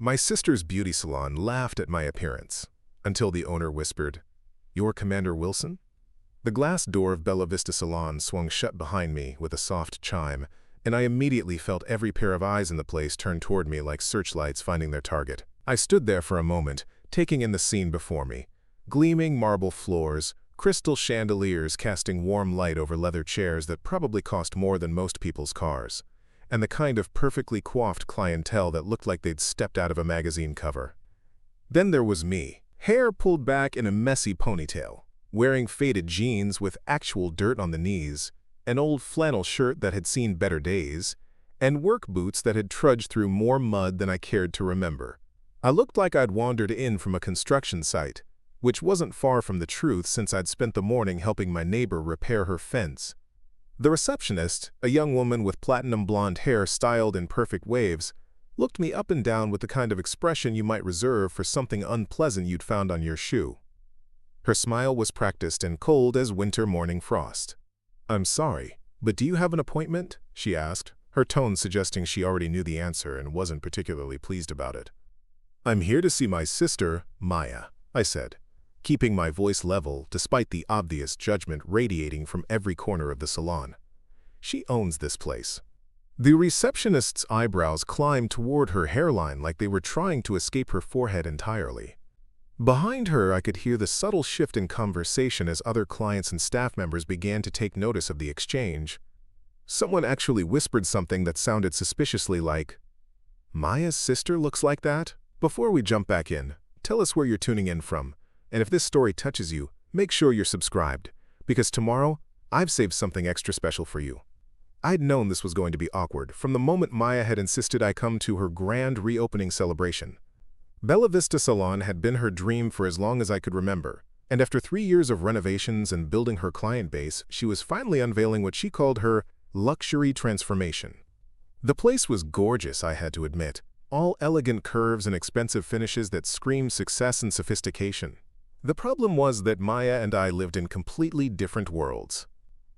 My sister's beauty salon laughed at my appearance, until the owner whispered, "You're Commander Wilson?" The glass door of Bella Vista Salon swung shut behind me with a soft chime, and I immediately felt every pair of eyes in the place turn toward me like searchlights finding their target. I stood there for a moment, taking in the scene before me. Gleaming marble floors, crystal chandeliers casting warm light over leather chairs that probably cost more than most people's cars, and the kind of perfectly coiffed clientele that looked like they'd stepped out of a magazine cover. Then there was me, hair pulled back in a messy ponytail, wearing faded jeans with actual dirt on the knees, an old flannel shirt that had seen better days, and work boots that had trudged through more mud than I cared to remember. I looked like I'd wandered in from a construction site, which wasn't far from the truth since I'd spent the morning helping my neighbor repair her fence. The receptionist, a young woman with platinum blonde hair styled in perfect waves, looked me up and down with the kind of expression you might reserve for something unpleasant you'd found on your shoe. Her smile was practiced and cold as winter morning frost. "I'm sorry, but do you have an appointment?" she asked, her tone suggesting she already knew the answer and wasn't particularly pleased about it. "I'm here to see my sister, Maya," I said, keeping my voice level despite the obvious judgment radiating from every corner of the salon. "She owns this place." The receptionist's eyebrows climbed toward her hairline like they were trying to escape her forehead entirely. Behind her, I could hear the subtle shift in conversation as other clients and staff members began to take notice of the exchange. Someone actually whispered something that sounded suspiciously like, "Maya's sister looks like that?" Before we jump back in, tell us where you're tuning in from, and if this story touches you, make sure you're subscribed, because tomorrow, I've saved something extra special for you. I'd known this was going to be awkward from the moment Maya had insisted I come to her grand reopening celebration. Bella Vista Salon had been her dream for as long as I could remember, and after 3 years of renovations and building her client base, she was finally unveiling what she called her luxury transformation. The place was gorgeous, I had to admit, all elegant curves and expensive finishes that screamed success and sophistication. The problem was that Maya and I lived in completely different worlds.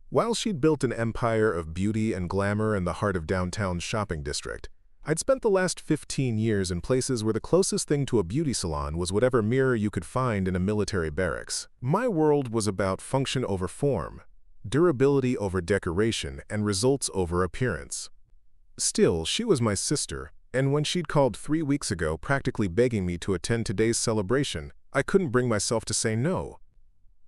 While she'd built an empire of beauty and glamour in the heart of downtown's shopping district, I'd spent the last 15 years in places where the closest thing to a beauty salon was whatever mirror you could find in a military barracks. My world was about function over form, durability over decoration, and results over appearance. Still, she was my sister, and when she'd called 3 weeks ago practically begging me to attend today's celebration, I couldn't bring myself to say no.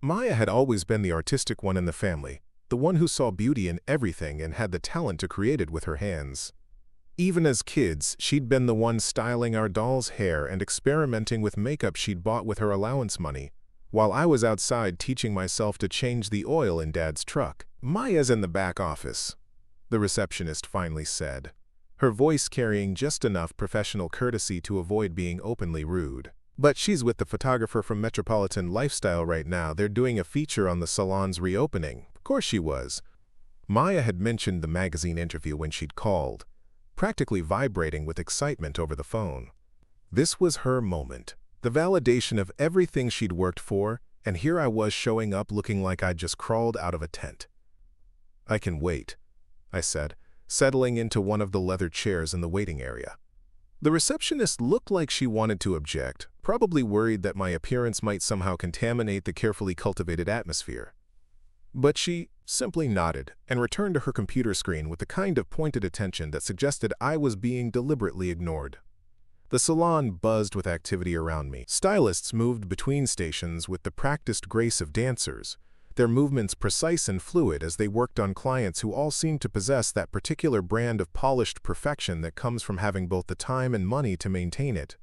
Maya had always been the artistic one in the family, the one who saw beauty in everything and had the talent to create it with her hands. Even as kids, she'd been the one styling our doll's hair and experimenting with makeup she'd bought with her allowance money, while I was outside teaching myself to change the oil in Dad's truck. "Maya's in the back office," the receptionist finally said, her voice carrying just enough professional courtesy to avoid being openly rude. "But she's with the photographer from Metropolitan Lifestyle right now. They're doing a feature on the salon's reopening." Of course she was. Maya had mentioned the magazine interview when she'd called, practically vibrating with excitement over the phone. This was her moment, the validation of everything she'd worked for, and here I was showing up looking like I'd just crawled out of a tent. "I can wait," I said, settling into one of the leather chairs in the waiting area. The receptionist looked like she wanted to object, probably worried that my appearance might somehow contaminate the carefully cultivated atmosphere. But she simply nodded and returned to her computer screen with the kind of pointed attention that suggested I was being deliberately ignored. The salon buzzed with activity around me. Stylists moved between stations with the practiced grace of dancers, their movements precise and fluid as they worked on clients who all seemed to possess that particular brand of polished perfection that comes from having both the time and money to maintain it.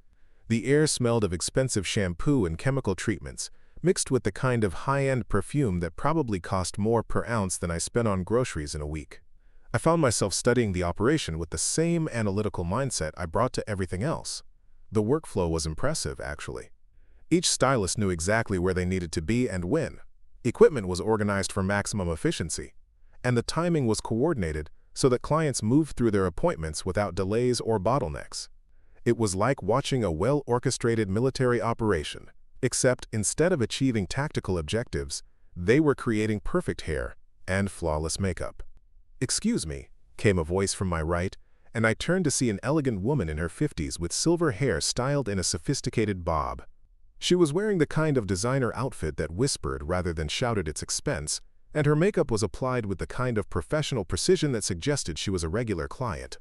The air smelled of expensive shampoo and chemical treatments, mixed with the kind of high-end perfume that probably cost more per ounce than I spent on groceries in a week. I found myself studying the operation with the same analytical mindset I brought to everything else. The workflow was impressive, actually. Each stylist knew exactly where they needed to be and when. Equipment was organized for maximum efficiency, and the timing was coordinated so that clients moved through their appointments without delays or bottlenecks. It was like watching a well-orchestrated military operation, except instead of achieving tactical objectives, they were creating perfect hair and flawless makeup. "Excuse me," came a voice from my right, and I turned to see an elegant woman in her 50s with silver hair styled in a sophisticated bob. She was wearing the kind of designer outfit that whispered rather than shouted its expense, and her makeup was applied with the kind of professional precision that suggested she was a regular client.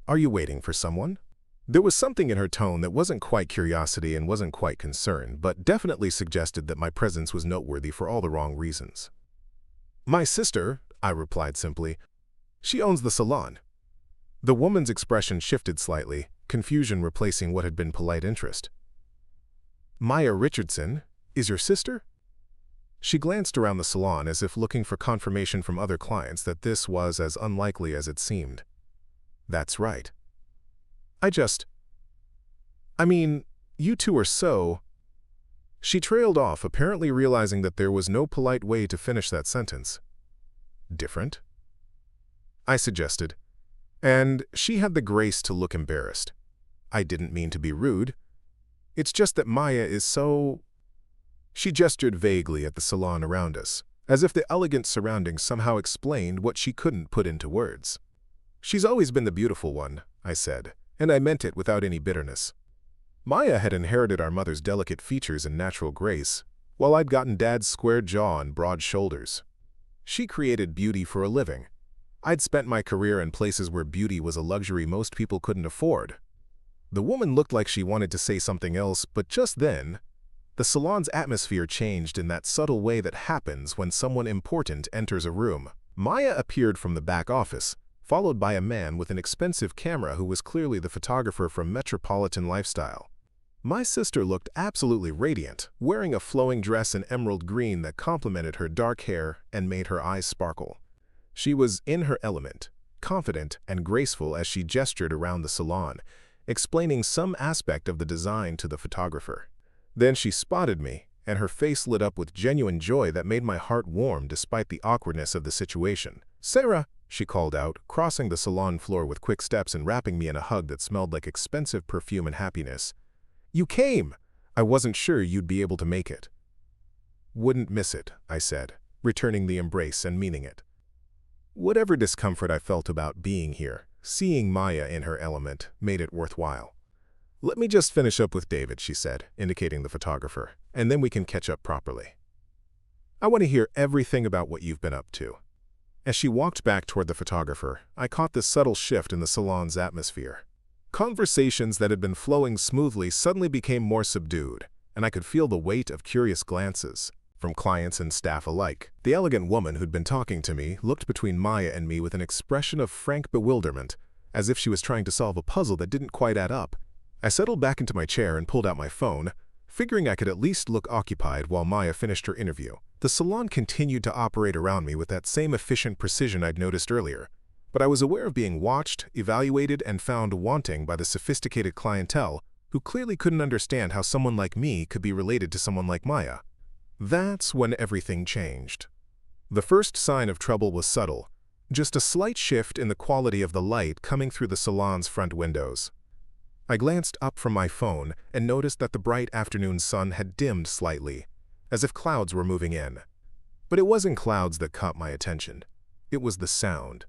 "Are you waiting for someone?" There was something in her tone that wasn't quite curiosity and wasn't quite concern, but definitely suggested that my presence was noteworthy for all the wrong reasons. "My sister," I replied simply. "She owns the salon." The woman's expression shifted slightly, confusion replacing what had been polite interest. "Maya Richardson is your sister?" She glanced around the salon as if looking for confirmation from other clients that this was as unlikely as it seemed. "That's right. You two are so—" She trailed off, apparently realizing that there was no polite way to finish that sentence. "Different?" I suggested, and she had the grace to look embarrassed. "I didn't mean to be rude. It's just that Maya is so—" She gestured vaguely at the salon around us, as if the elegant surroundings somehow explained what she couldn't put into words. "She's always been the beautiful one," I said, and I meant it without any bitterness. Maya had inherited our mother's delicate features and natural grace, while I'd gotten Dad's square jaw and broad shoulders. She created beauty for a living. I'd spent my career in places where beauty was a luxury most people couldn't afford. The woman looked like she wanted to say something else, but just then, the salon's atmosphere changed in that subtle way that happens when someone important enters a room. Maya appeared from the back office, followed by a man with an expensive camera who was clearly the photographer from Metropolitan Lifestyle. My sister looked absolutely radiant, wearing a flowing dress in emerald green that complemented her dark hair and made her eyes sparkle. She was in her element, confident and graceful as she gestured around the salon, explaining some aspect of the design to the photographer. Then she spotted me, and her face lit up with genuine joy that made my heart warm despite the awkwardness of the situation. "Sarah," she called out, crossing the salon floor with quick steps and wrapping me in a hug that smelled like expensive perfume and happiness. "You came! I wasn't sure you'd be able to make it." "Wouldn't miss it," I said, returning the embrace and meaning it. Whatever discomfort I felt about being here, seeing Maya in her element made it worthwhile. "Let me just finish up with David," she said, indicating the photographer, "and then we can catch up properly. I want to hear everything about what you've been up to." As she walked back toward the photographer, I caught this subtle shift in the salon's atmosphere. Conversations that had been flowing smoothly suddenly became more subdued, and I could feel the weight of curious glances from clients and staff alike. The elegant woman who'd been talking to me looked between Maya and me with an expression of frank bewilderment, as if she was trying to solve a puzzle that didn't quite add up. I settled back into my chair and pulled out my phone, figuring I could at least look occupied while Maya finished her interview. The salon continued to operate around me with that same efficient precision I'd noticed earlier, but I was aware of being watched, evaluated, and found wanting by the sophisticated clientele who clearly couldn't understand how someone like me could be related to someone like Maya. That's when everything changed. The first sign of trouble was subtle, just a slight shift in the quality of the light coming through the salon's front windows. I glanced up from my phone and noticed that the bright afternoon sun had dimmed slightly, as if clouds were moving in. But it wasn't clouds that caught my attention. It was the sound.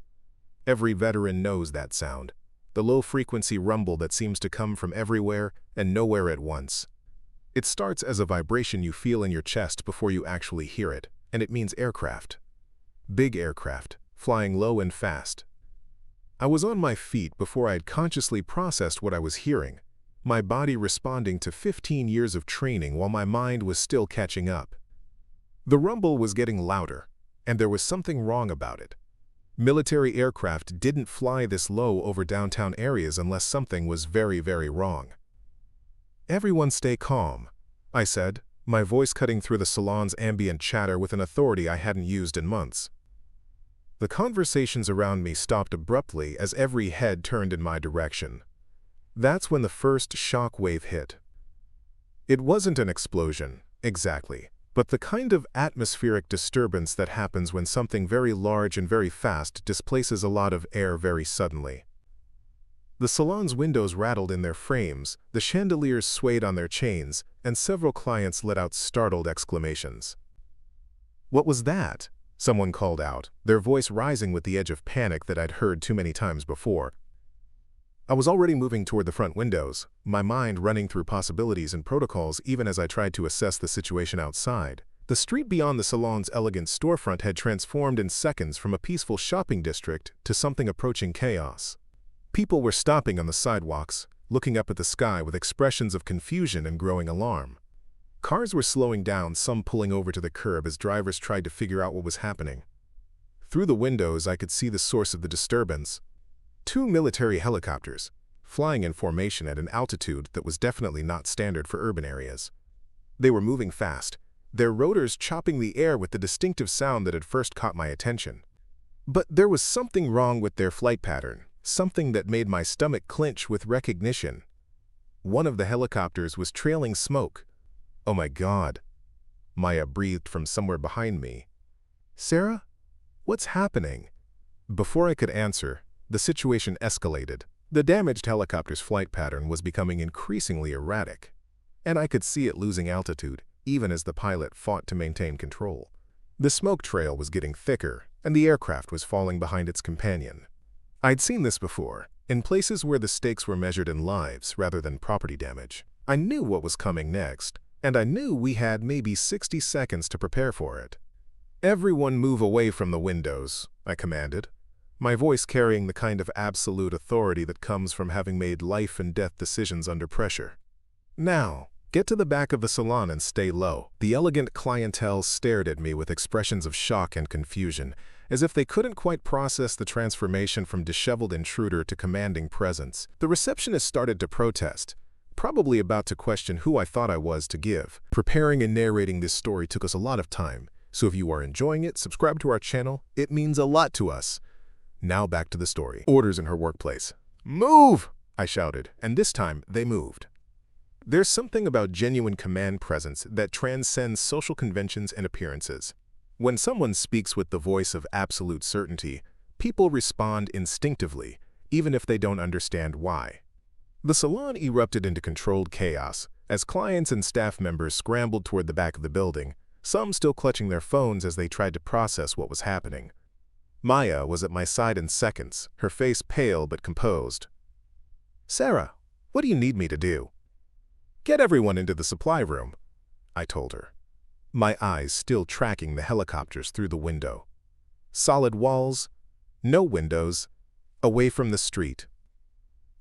Every veteran knows that sound, the low-frequency rumble that seems to come from everywhere and nowhere at once. It starts as a vibration you feel in your chest before you actually hear it, and it means aircraft. Big aircraft, flying low and fast. I was on my feet before I had consciously processed what I was hearing, my body responding to 15 years of training while my mind was still catching up. The rumble was getting louder, and there was something wrong about it. Military aircraft didn't fly this low over downtown areas unless something was very, very wrong. "Everyone stay calm," I said, my voice cutting through the salon's ambient chatter with an authority I hadn't used in months. The conversations around me stopped abruptly as every head turned in my direction. That's when the first shock wave hit. It wasn't an explosion, exactly, but the kind of atmospheric disturbance that happens when something very large and very fast displaces a lot of air very suddenly. The salon's windows rattled in their frames, the chandeliers swayed on their chains, and several clients let out startled exclamations. "What was that?" someone called out, their voice rising with the edge of panic that I'd heard too many times before. I was already moving toward the front windows, my mind running through possibilities and protocols even as I tried to assess the situation outside. The street beyond the salon's elegant storefront had transformed in seconds from a peaceful shopping district to something approaching chaos. People were stopping on the sidewalks, looking up at the sky with expressions of confusion and growing alarm. Cars were slowing down, some pulling over to the curb as drivers tried to figure out what was happening. Through the windows, I could see the source of the disturbance. Two military helicopters, flying in formation at an altitude that was definitely not standard for urban areas. They were moving fast, their rotors chopping the air with the distinctive sound that had first caught my attention. But there was something wrong with their flight pattern, something that made my stomach clench with recognition. One of the helicopters was trailing smoke. "Oh my God," Maya breathed from somewhere behind me. "Sarah? What's happening?" Before I could answer, the situation escalated. The damaged helicopter's flight pattern was becoming increasingly erratic, and I could see it losing altitude, even as the pilot fought to maintain control. The smoke trail was getting thicker, and the aircraft was falling behind its companion. I'd seen this before, in places where the stakes were measured in lives rather than property damage. I knew what was coming next, and I knew we had maybe 60 seconds to prepare for it. "Everyone move away from the windows," I commanded, my voice carrying the kind of absolute authority that comes from having made life-and-death decisions under pressure. "Now, get to the back of the salon and stay low." The elegant clientele stared at me with expressions of shock and confusion, as if they couldn't quite process the transformation from disheveled intruder to commanding presence. The receptionist started to protest, probably about to question who I thought I was to give. Preparing and narrating this story took us a lot of time, so if you are enjoying it, subscribe to our channel. It means a lot to us. Now back to the story. Orders in her workplace. "Move!" I shouted, and this time they moved. There's something about genuine command presence that transcends social conventions and appearances. When someone speaks with the voice of absolute certainty, people respond instinctively, even if they don't understand why. The salon erupted into controlled chaos as clients and staff members scrambled toward the back of the building, some still clutching their phones as they tried to process what was happening. Maya was at my side in seconds, her face pale but composed. "Sarah, what do you need me to do?" "Get everyone into the supply room," I told her, my eyes still tracking the helicopters through the window. Solid walls, no windows, away from the street.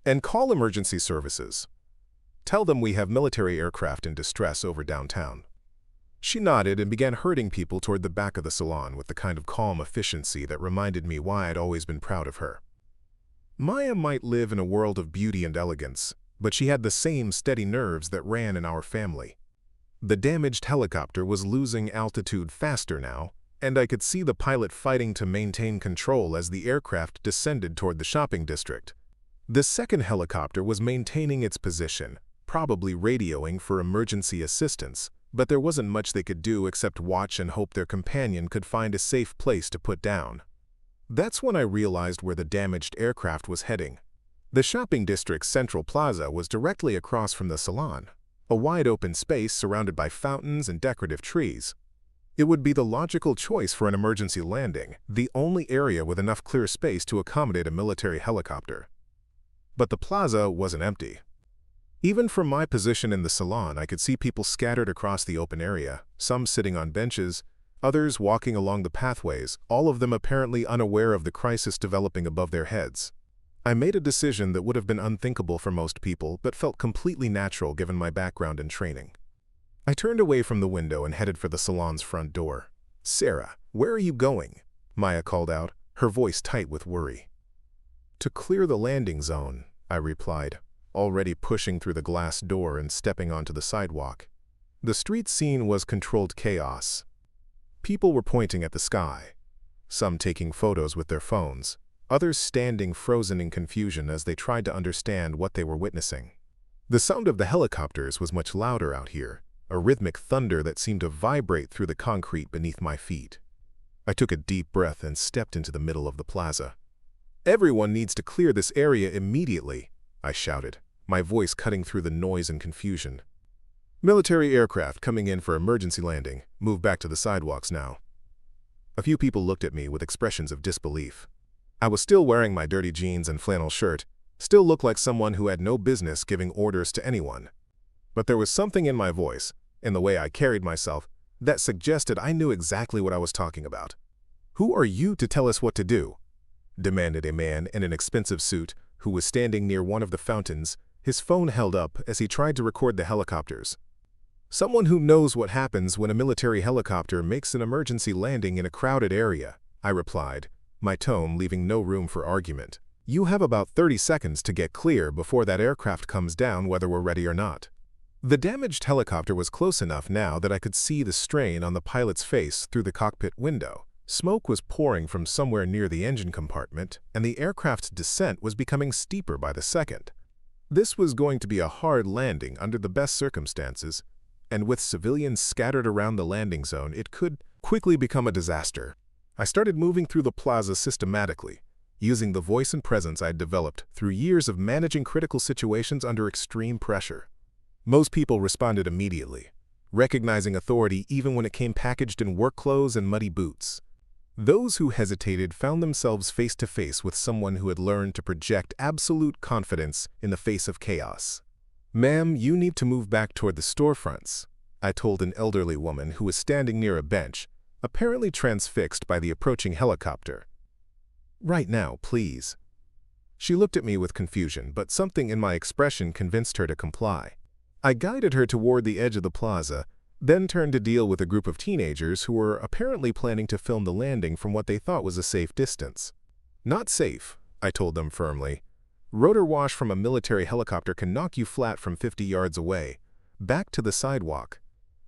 "And call emergency services. Tell them we have military aircraft in distress over downtown." She nodded and began herding people toward the back of the salon with the kind of calm efficiency that reminded me why I'd always been proud of her. Maya might live in a world of beauty and elegance, but she had the same steady nerves that ran in our family. The damaged helicopter was losing altitude faster now, and I could see the pilot fighting to maintain control as the aircraft descended toward the shopping district. The second helicopter was maintaining its position, probably radioing for emergency assistance, but there wasn't much they could do except watch and hope their companion could find a safe place to put down. That's when I realized where the damaged aircraft was heading. The shopping district's central plaza was directly across from the salon, a wide open space surrounded by fountains and decorative trees. It would be the logical choice for an emergency landing, the only area with enough clear space to accommodate a military helicopter. But the plaza wasn't empty. Even from my position in the salon, I could see people scattered across the open area, some sitting on benches, others walking along the pathways, all of them apparently unaware of the crisis developing above their heads. I made a decision that would have been unthinkable for most people, but felt completely natural given my background and training. I turned away from the window and headed for the salon's front door. "Sarah, where are you going?" Maya called out, her voice tight with worry. "To clear the landing zone," I replied, already pushing through the glass door and stepping onto the sidewalk. The street scene was controlled chaos. People were pointing at the sky, some taking photos with their phones, others standing frozen in confusion as they tried to understand what they were witnessing. The sound of the helicopters was much louder out here, a rhythmic thunder that seemed to vibrate through the concrete beneath my feet. I took a deep breath and stepped into the middle of the plaza. "Everyone needs to clear this area immediately," I shouted, my voice cutting through the noise and confusion. "Military aircraft coming in for emergency landing. Move back to the sidewalks now." A few people looked at me with expressions of disbelief. I was still wearing my dirty jeans and flannel shirt, Still looked like someone who had no business giving orders to anyone. But there was something in my voice, in the way I carried myself, that suggested I knew exactly what I was talking about. "Who are you to tell us what to do?" demanded a man in an expensive suit who was standing near one of the fountains, his phone held up as he tried to record the helicopters. "Someone who knows what happens when a military helicopter makes an emergency landing in a crowded area," I replied, my tone leaving no room for argument. "You have about 30 seconds to get clear before that aircraft comes down, whether we're ready or not." The damaged helicopter was close enough now that I could see the strain on the pilot's face through the cockpit window. Smoke was pouring from somewhere near the engine compartment, and the aircraft's descent was becoming steeper by the second. This was going to be a hard landing under the best circumstances, and with civilians scattered around the landing zone, it could quickly become a disaster. I started moving through the plaza systematically, using the voice and presence I had developed through years of managing critical situations under extreme pressure. Most people responded immediately, recognizing authority even when it came packaged in work clothes and muddy boots. Those who hesitated found themselves face to face with someone who had learned to project absolute confidence in the face of chaos. "Ma'am, you need to move back toward the storefronts," I told an elderly woman who was standing near a bench, apparently transfixed by the approaching helicopter. "Right now, please." She looked at me with confusion, but something in my expression convinced her to comply. I guided her toward the edge of the plaza, then turned to deal with a group of teenagers who were apparently planning to film the landing from what they thought was a safe distance. "Not safe," I told them firmly. "Rotor wash from a military helicopter can knock you flat from 50 yards away, back to the sidewalk."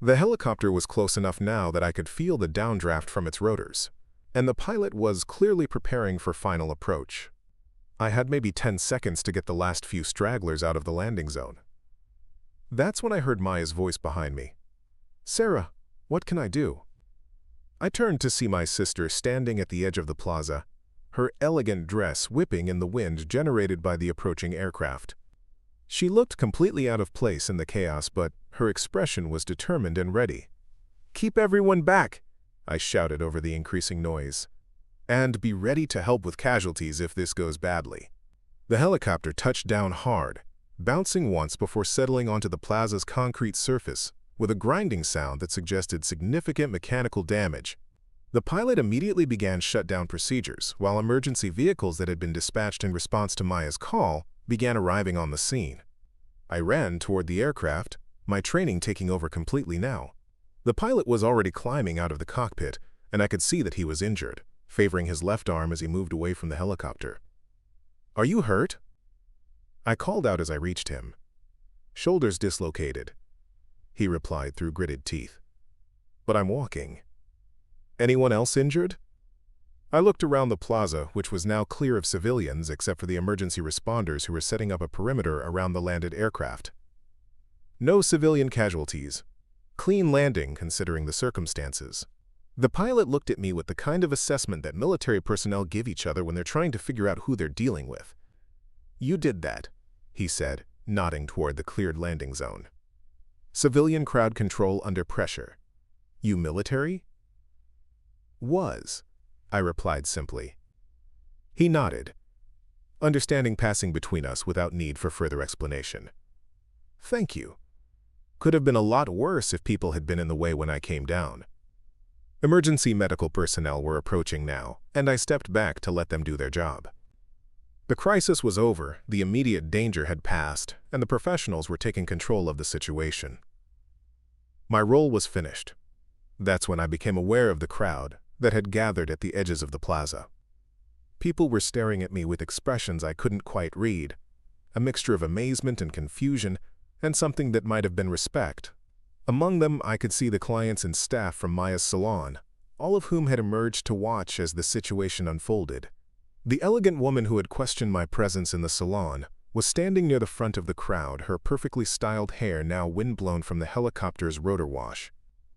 The helicopter was close enough now that I could feel the downdraft from its rotors, and the pilot was clearly preparing for final approach. I had maybe 10 seconds to get the last few stragglers out of the landing zone. That's when I heard Maya's voice behind me. "Sarah, what can I do?" I turned to see my sister standing at the edge of the plaza, her elegant dress whipping in the wind generated by the approaching aircraft. She looked completely out of place in the chaos, but her expression was determined and ready. "Keep everyone back," I shouted over the increasing noise. "And be ready to help with casualties if this goes badly." The helicopter touched down hard, bouncing once before settling onto the plaza's concrete surface with a grinding sound that suggested significant mechanical damage. The pilot immediately began shutdown procedures, while emergency vehicles that had been dispatched in response to Maya's call began arriving on the scene. I ran toward the aircraft, my training taking over completely now. The pilot was already climbing out of the cockpit, and I could see that he was injured, favoring his left arm as he moved away from the helicopter. "Are you hurt?" I called out as I reached him. "Shoulders dislocated," he replied through gritted teeth. "But I'm walking." "Anyone else injured?" I looked around the plaza, which was now clear of civilians except for the emergency responders who were setting up a perimeter around the landed aircraft. "No civilian casualties. Clean landing considering the circumstances." The pilot looked at me with the kind of assessment that military personnel give each other when they're trying to figure out who they're dealing with. "You did that," he said, nodding toward the cleared landing zone. "Civilian crowd control under pressure. You military?" "Was," I replied simply. He nodded, understanding passing between us without need for further explanation. "Thank you. Could have been a lot worse if people had been in the way when I came down." Emergency medical personnel were approaching now, and I stepped back to let them do their job. The crisis was over, the immediate danger had passed, and the professionals were taking control of the situation. My role was finished. That's when I became aware of the crowd that had gathered at the edges of the plaza. People were staring at me with expressions I couldn't quite read, a mixture of amazement and confusion, and something that might have been respect. Among them, I could see the clients and staff from Maya's salon, all of whom had emerged to watch as the situation unfolded. The elegant woman who had questioned my presence in the salon was standing near the front of the crowd, her perfectly styled hair now windblown from the helicopter's rotor wash.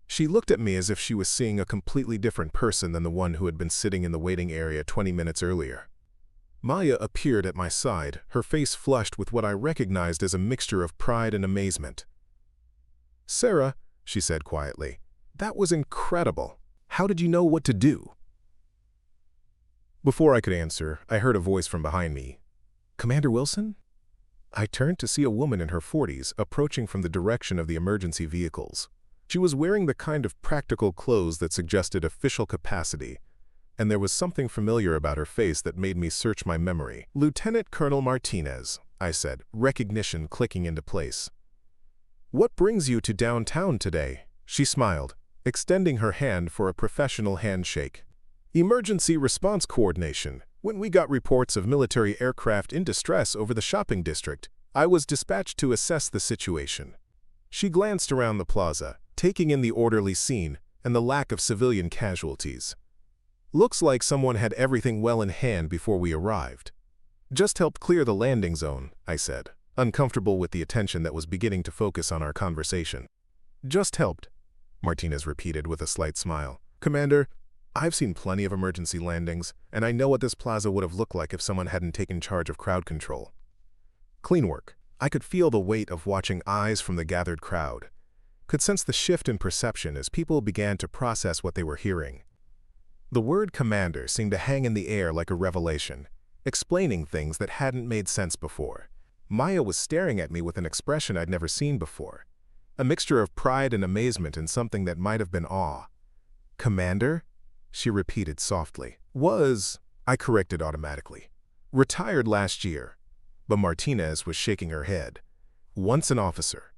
She looked at me as if she was seeing a completely different person than the one who had been sitting in the waiting area 20 minutes earlier. Maya appeared at my side, her face flushed with what I recognized as a mixture of pride and amazement. "Sarah," she said quietly, "that was incredible. How did you know what to do?" Before I could answer, I heard a voice from behind me. Commander Wilson? I turned to see a woman in her 40s approaching from the direction of the emergency vehicles. She was wearing the kind of practical clothes that suggested official capacity, and there was something familiar about her face that made me search my memory. "Lieutenant Colonel Martinez," I said, recognition clicking into place. "What brings you to downtown today?" She smiled, extending her hand for a professional handshake. "Emergency response coordination. When we got reports of military aircraft in distress over the shopping district, I was dispatched to assess the situation." She glanced around the plaza, taking in the orderly scene and the lack of civilian casualties. "Looks like someone had everything well in hand before we arrived." "Just helped clear the landing zone," I said, uncomfortable with the attention that was beginning to focus on our conversation. "Just helped," Martinez repeated with a slight smile. "Commander, I've seen plenty of emergency landings, and I know what this plaza would have looked like if someone hadn't taken charge of crowd control. Clean work." I could feel the weight of watching eyes from the gathered crowd, could sense the shift in perception as people began to process what they were hearing. The word commander seemed to hang in the air like a revelation, explaining things that hadn't made sense before. Maya was staring at me with an expression I'd never seen before, a mixture of pride and amazement in something that might have been awe. "Commander?" she repeated softly. I corrected automatically. "Retired last year." But Martinez was shaking her head. "Once an officer.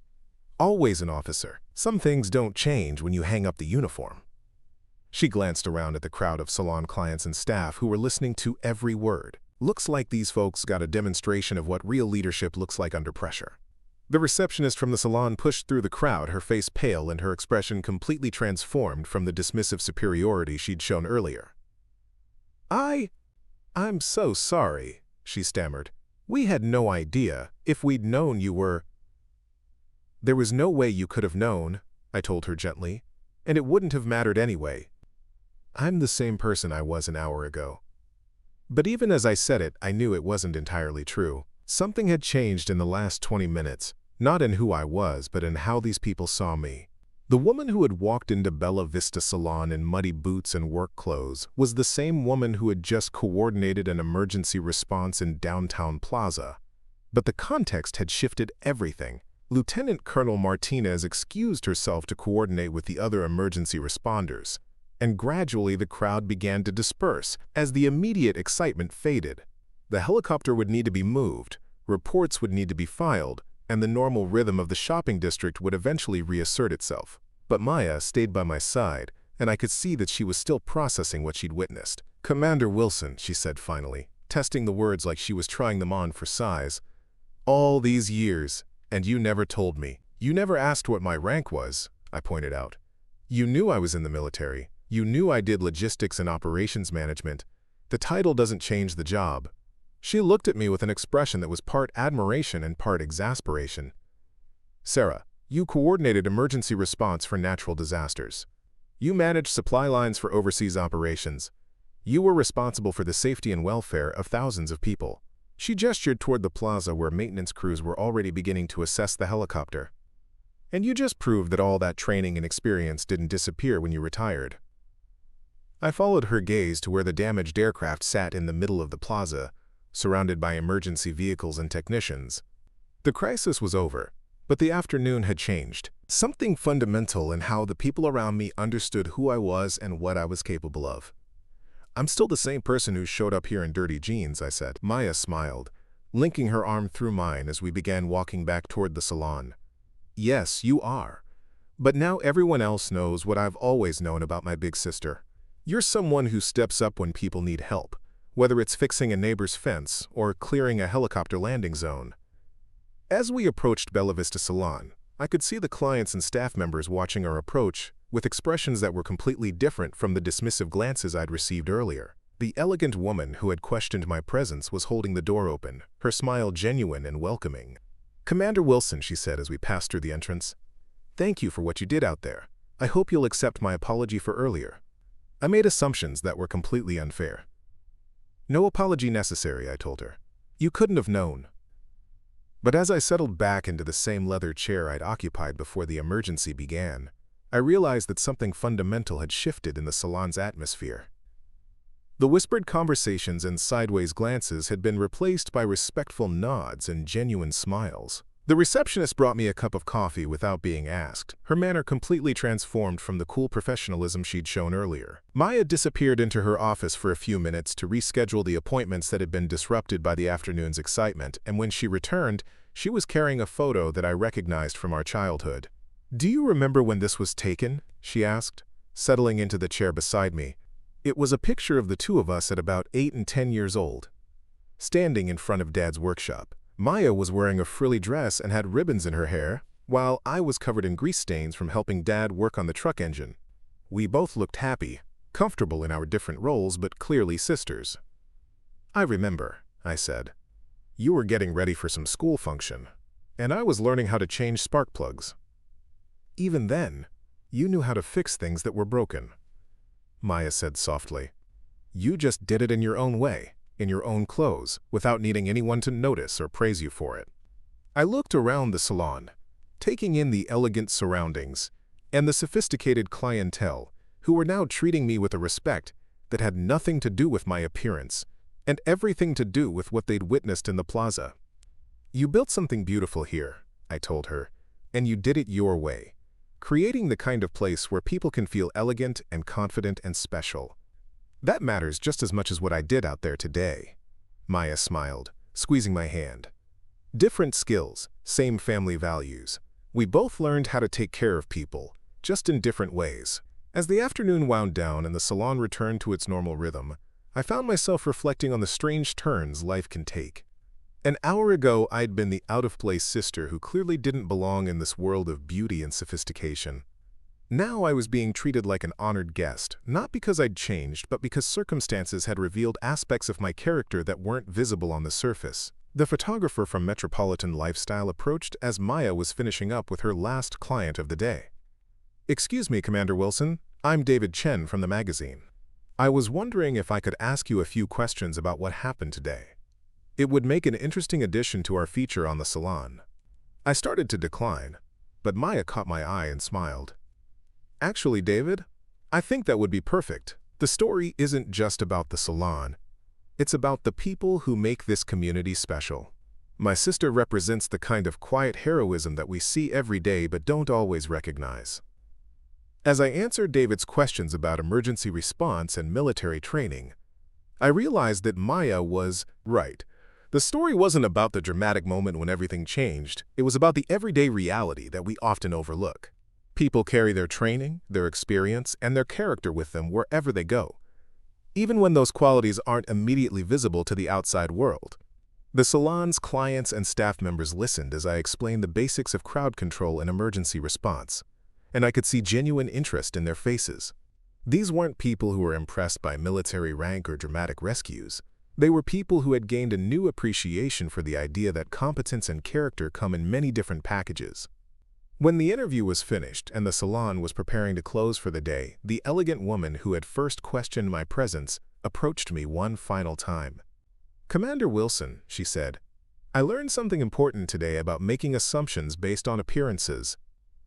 Always an officer. Some things don't change when you hang up the uniform." She glanced around at the crowd of salon clients and staff who were listening to every word. Looks like these folks got a demonstration of what real leadership looks like under pressure. The receptionist from the salon pushed through the crowd, her face pale and her expression completely transformed from the dismissive superiority she'd shown earlier. I'm so sorry," she stammered. "We had no idea. If we'd known you were—" "There was no way you could have known," I told her gently, "and it wouldn't have mattered anyway. I'm the same person I was an hour ago." But even as I said it, I knew it wasn't entirely true. Something had changed in the last 20 minutes, not in who I was, but in how these people saw me. The woman who had walked into Bella Vista Salon in muddy boots and work clothes was the same woman who had just coordinated an emergency response in downtown Plaza. But the context had shifted everything. Lieutenant Colonel Martinez excused herself to coordinate with the other emergency responders, and gradually the crowd began to disperse as the immediate excitement faded. The helicopter would need to be moved, reports would need to be filed, and the normal rhythm of the shopping district would eventually reassert itself. But Maya stayed by my side, and I could see that she was still processing what she'd witnessed. "Commander Wilson," she said finally, testing the words like she was trying them on for size. "All these years, and you never told me. You never asked what my rank was," I pointed out. "You knew I was in the military. You knew I did logistics and operations management. The title doesn't change the job." She looked at me with an expression that was part admiration and part exasperation. "Sarah, you coordinated emergency response for natural disasters. You managed supply lines for overseas operations. You were responsible for the safety and welfare of thousands of people." She gestured toward the plaza where maintenance crews were already beginning to assess the helicopter. "And you just proved that all that training and experience didn't disappear when you retired." I followed her gaze to where the damaged aircraft sat in the middle of the plaza, surrounded by emergency vehicles and technicians. The crisis was over, but the afternoon had changed. Something fundamental in how the people around me understood who I was and what I was capable of. "I'm still the same person who showed up here in dirty jeans," I said. Maya smiled, linking her arm through mine as we began walking back toward the salon. "Yes, you are. But now everyone else knows what I've always known about my big sister. You're someone who steps up when people need help, whether it's fixing a neighbor's fence or clearing a helicopter landing zone." As we approached Bella Vista Salon, I could see the clients and staff members watching our approach with expressions that were completely different from the dismissive glances I'd received earlier. The elegant woman who had questioned my presence was holding the door open, her smile genuine and welcoming. "Commander Wilson," she said as we passed through the entrance, "thank you for what you did out there. I hope you'll accept my apology for earlier. I made assumptions that were completely unfair." "No apology necessary," I told her. "You couldn't have known." But as I settled back into the same leather chair I'd occupied before the emergency began, I realized that something fundamental had shifted in the salon's atmosphere. The whispered conversations and sideways glances had been replaced by respectful nods and genuine smiles. The receptionist brought me a cup of coffee without being asked, her manner completely transformed from the cool professionalism she'd shown earlier. Maya disappeared into her office for a few minutes to reschedule the appointments that had been disrupted by the afternoon's excitement, and when she returned, she was carrying a photo that I recognized from our childhood. "Do you remember when this was taken?" she asked, settling into the chair beside me. It was a picture of the two of us at about 8 and 10 years old, standing in front of Dad's workshop. Maya was wearing a frilly dress and had ribbons in her hair, while I was covered in grease stains from helping Dad work on the truck engine. We both looked happy, comfortable in our different roles, but clearly sisters. "I remember," I said. "You were getting ready for some school function, and I was learning how to change spark plugs. Even then, you knew how to fix things that were broken," Maya said softly. "You just did it in your own way, in your own clothes, without needing anyone to notice or praise you for it." I looked around the salon, taking in the elegant surroundings and the sophisticated clientele, who were now treating me with a respect that had nothing to do with my appearance and everything to do with what they'd witnessed in the plaza. "You built something beautiful here," I told her, "and you did it your way, creating the kind of place where people can feel elegant and confident and special. That matters just as much as what I did out there today." Maya smiled, squeezing my hand. "Different skills, same family values. We both learned how to take care of people, just in different ways." As the afternoon wound down and the salon returned to its normal rhythm, I found myself reflecting on the strange turns life can take. An hour ago, I'd been the out-of-place sister who clearly didn't belong in this world of beauty and sophistication. Now I was being treated like an honored guest, not because I'd changed, but because circumstances had revealed aspects of my character that weren't visible on the surface. The photographer from Metropolitan Lifestyle approached as Maya was finishing up with her last client of the day. "Excuse me, Commander Wilson, I'm David Chen from the magazine. I was wondering if I could ask you a few questions about what happened today. It would make an interesting addition to our feature on the salon." I started to decline, but Maya caught my eye and smiled. "Actually, David, I think that would be perfect. The story isn't just about the salon. It's about the people who make this community special. My sister represents the kind of quiet heroism that we see every day but don't always recognize." As I answered David's questions about emergency response and military training, I realized that Maya was right. The story wasn't about the dramatic moment when everything changed. It was about the everyday reality that we often overlook. People carry their training, their experience, and their character with them wherever they go, even when those qualities aren't immediately visible to the outside world. The salon's clients and staff members listened as I explained the basics of crowd control and emergency response, and I could see genuine interest in their faces. These weren't people who were impressed by military rank or dramatic rescues. They were people who had gained a new appreciation for the idea that competence and character come in many different packages. When the interview was finished and the salon was preparing to close for the day, the elegant woman who had first questioned my presence approached me one final time. "Commander Wilson," she said, "I learned something important today about making assumptions based on appearances.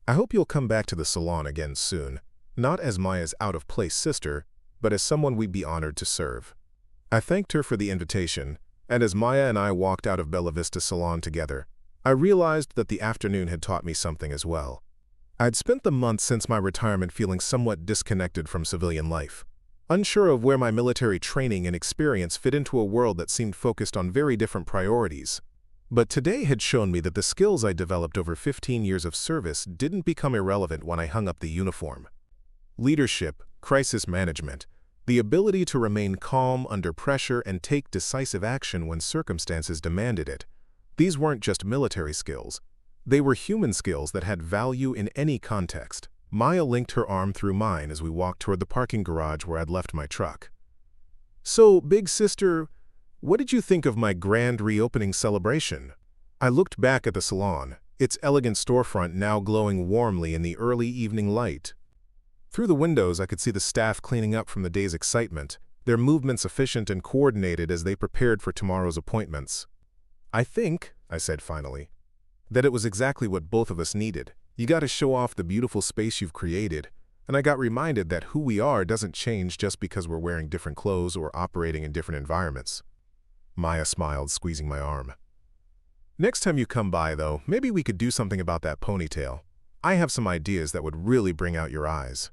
I hope you'll come back to the salon again soon, not as Maya's out-of-place sister, but as someone we'd be honored to serve." I thanked her for the invitation, and as Maya and I walked out of Bella Vista Salon together, I realized that the afternoon had taught me something as well. I'd spent the months since my retirement feeling somewhat disconnected from civilian life, unsure of where my military training and experience fit into a world that seemed focused on very different priorities. But today had shown me that the skills I developed over 15 years of service didn't become irrelevant when I hung up the uniform. Leadership, crisis management, the ability to remain calm under pressure and take decisive action when circumstances demanded it. These weren't just military skills. They were human skills that had value in any context. Maya linked her arm through mine as we walked toward the parking garage where I'd left my truck. "So, big sister, what did you think of my grand reopening celebration?" I looked back at the salon, its elegant storefront now glowing warmly in the early evening light. Through the windows, I could see the staff cleaning up from the day's excitement, their movements efficient and coordinated as they prepared for tomorrow's appointments. "I think," I said finally, "that it was exactly what both of us needed. You got to show off the beautiful space you've created, and I got reminded that who we are doesn't change just because we're wearing different clothes or operating in different environments. Maya smiled, squeezing my arm. Next time you come by, though, maybe we could do something about that ponytail. I have some ideas that would really bring out your eyes.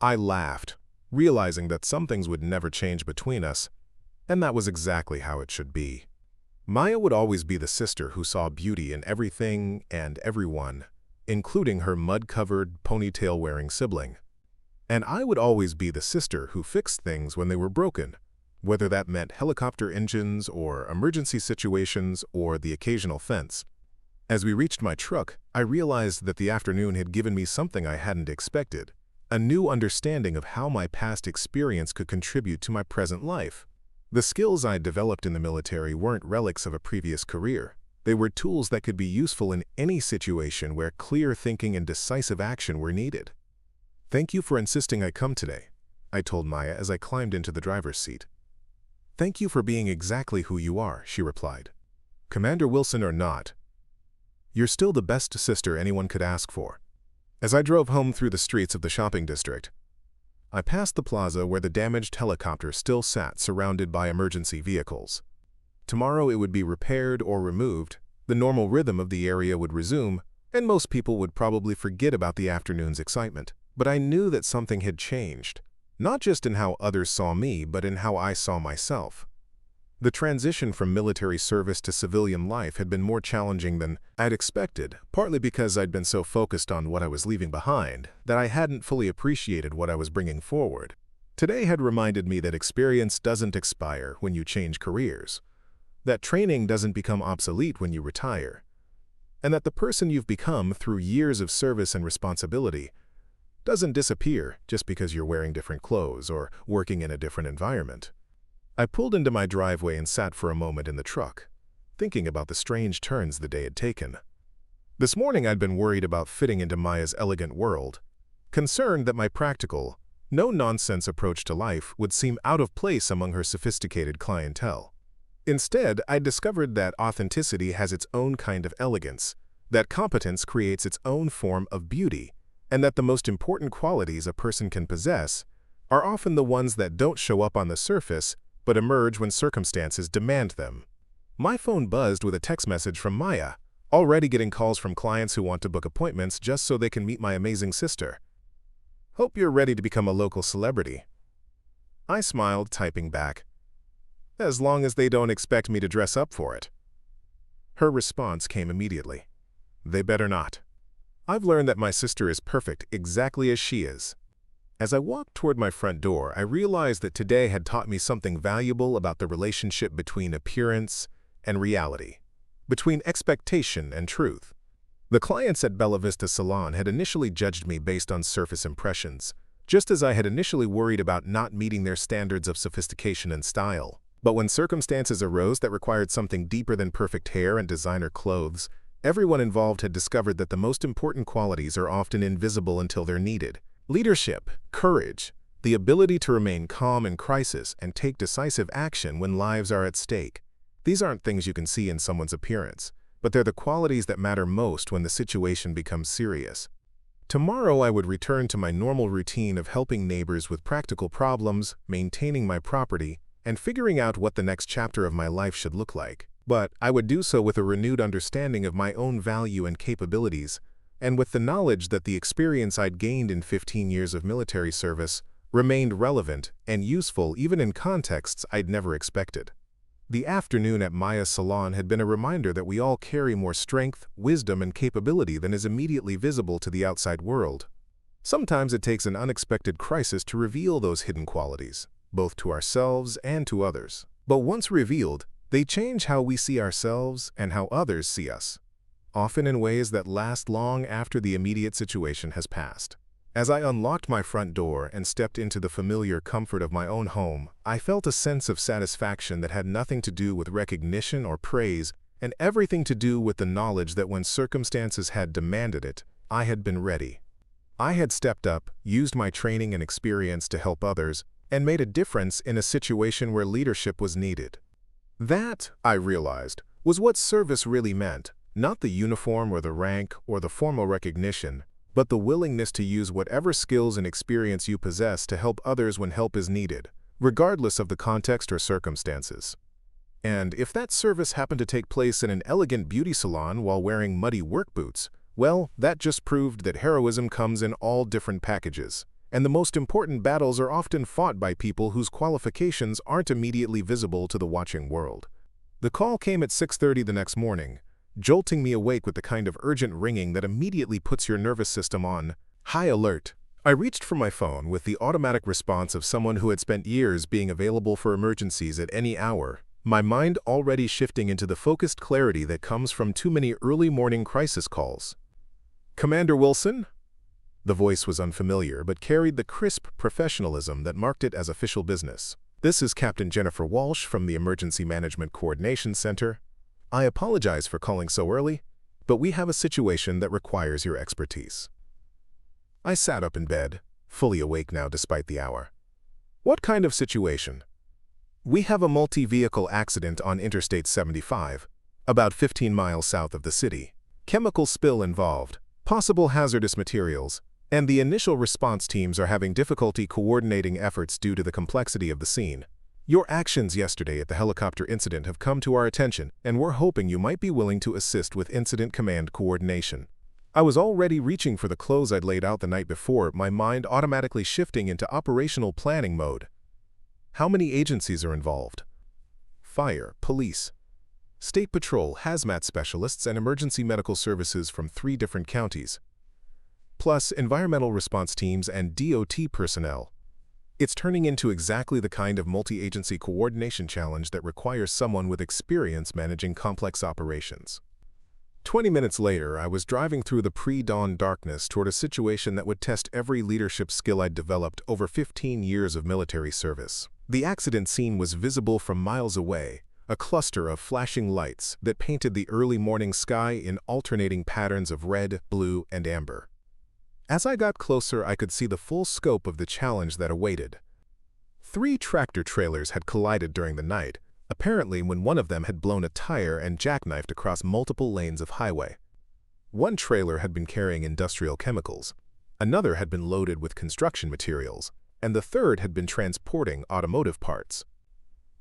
I laughed, realizing that some things would never change between us, and that was exactly how it should be. Maya would always be the sister who saw beauty in everything and everyone, including her mud-covered, ponytail-wearing sibling. And I would always be the sister who fixed things when they were broken, whether that meant helicopter engines or emergency situations or the occasional fence. As we reached my truck, I realized that the afternoon had given me something I hadn't expected, a new understanding of how my past experience could contribute to my present life. The skills I'd developed in the military weren't relics of a previous career. They were tools that could be useful in any situation where clear thinking and decisive action were needed. "Thank you for insisting I come today," I told Maya as I climbed into the driver's seat. "Thank you for being exactly who you are," she replied. "Commander Wilson or not, you're still the best sister anyone could ask for." As I drove home through the streets of the shopping district, I passed the plaza where the damaged helicopter still sat surrounded by emergency vehicles. Tomorrow it would be repaired or removed, the normal rhythm of the area would resume, and most people would probably forget about the afternoon's excitement. But I knew that something had changed, not just in how others saw me, but in how I saw myself. The transition from military service to civilian life had been more challenging than I'd expected, partly because I'd been so focused on what I was leaving behind that I hadn't fully appreciated what I was bringing forward. Today had reminded me that experience doesn't expire when you change careers, that training doesn't become obsolete when you retire, and that the person you've become through years of service and responsibility doesn't disappear just because you're wearing different clothes or working in a different environment. I pulled into my driveway and sat for a moment in the truck, thinking about the strange turns the day had taken. This morning I'd been worried about fitting into Maya's elegant world, concerned that my practical, no-nonsense approach to life would seem out of place among her sophisticated clientele. Instead, I discovered that authenticity has its own kind of elegance, that competence creates its own form of beauty, and that the most important qualities a person can possess are often the ones that don't show up on the surface but emerge when circumstances demand them. My phone buzzed with a text message from Maya, already getting calls from clients who want to book appointments just so they can meet my amazing sister. "Hope you're ready to become a local celebrity." I smiled, typing back, "As long as they don't expect me to dress up for it." Her response came immediately, "They better not. I've learned that my sister is perfect exactly as she is." As I walked toward my front door, I realized that today had taught me something valuable about the relationship between appearance and reality, between expectation and truth. The clients at Bella Vista Salon had initially judged me based on surface impressions, just as I had initially worried about not meeting their standards of sophistication and style. But when circumstances arose that required something deeper than perfect hair and designer clothes, everyone involved had discovered that the most important qualities are often invisible until they're needed. Leadership, courage, the ability to remain calm in crisis and take decisive action when lives are at stake. These aren't things you can see in someone's appearance, but they're the qualities that matter most when the situation becomes serious. Tomorrow I would return to my normal routine of helping neighbors with practical problems, maintaining my property, and figuring out what the next chapter of my life should look like. But I would do so with a renewed understanding of my own value and capabilities, and with the knowledge that the experience I'd gained in 15 years of military service remained relevant and useful even in contexts I'd never expected. The afternoon at Maya's salon had been a reminder that we all carry more strength, wisdom, and capability than is immediately visible to the outside world. Sometimes it takes an unexpected crisis to reveal those hidden qualities, both to ourselves and to others. But once revealed, they change how we see ourselves and how others see us, often in ways that last long after the immediate situation has passed. As I unlocked my front door and stepped into the familiar comfort of my own home, I felt a sense of satisfaction that had nothing to do with recognition or praise, and everything to do with the knowledge that when circumstances had demanded it, I had been ready. I had stepped up, used my training and experience to help others, and made a difference in a situation where leadership was needed. That, I realized, was what service really meant. Not the uniform or the rank or the formal recognition, but the willingness to use whatever skills and experience you possess to help others when help is needed, regardless of the context or circumstances. And if that service happened to take place in an elegant beauty salon while wearing muddy work boots, well, that just proved that heroism comes in all different packages. And the most important battles are often fought by people whose qualifications aren't immediately visible to the watching world. The call came at 6:30 the next morning, jolting me awake with the kind of urgent ringing that immediately puts your nervous system on high alert. I reached for my phone with the automatic response of someone who had spent years being available for emergencies at any hour, my mind already shifting into the focused clarity that comes from too many early morning crisis calls. "Commander Wilson?" The voice was unfamiliar but carried the crisp professionalism that marked it as official business. "This is Captain Jennifer Walsh from the Emergency Management Coordination Center. I apologize for calling so early, but we have a situation that requires your expertise." I sat up in bed, fully awake now despite the hour. "What kind of situation?" "We have a multi-vehicle accident on Interstate 75, about 15 miles south of the city. Chemical spill involved, possible hazardous materials, and the initial response teams are having difficulty coordinating efforts due to the complexity of the scene. Your actions yesterday at the helicopter incident have come to our attention, and we're hoping you might be willing to assist with incident command coordination." I was already reaching for the clothes I'd laid out the night before, my mind automatically shifting into operational planning mode. How many agencies are involved? Fire, police, state patrol, hazmat specialists, and emergency medical services from 3 different counties, plus environmental response teams and DOT personnel. It's turning into exactly the kind of multi-agency coordination challenge that requires someone with experience managing complex operations. 20 minutes later, I was driving through the pre-dawn darkness toward a situation that would test every leadership skill I'd developed over 15 years of military service. The accident scene was visible from miles away, a cluster of flashing lights that painted the early morning sky in alternating patterns of red, blue, and amber. As I got closer, I could see the full scope of the challenge that awaited. 3 tractor trailers had collided during the night, apparently when one of them had blown a tire and jackknifed across multiple lanes of highway. One trailer had been carrying industrial chemicals, another had been loaded with construction materials, and the third had been transporting automotive parts.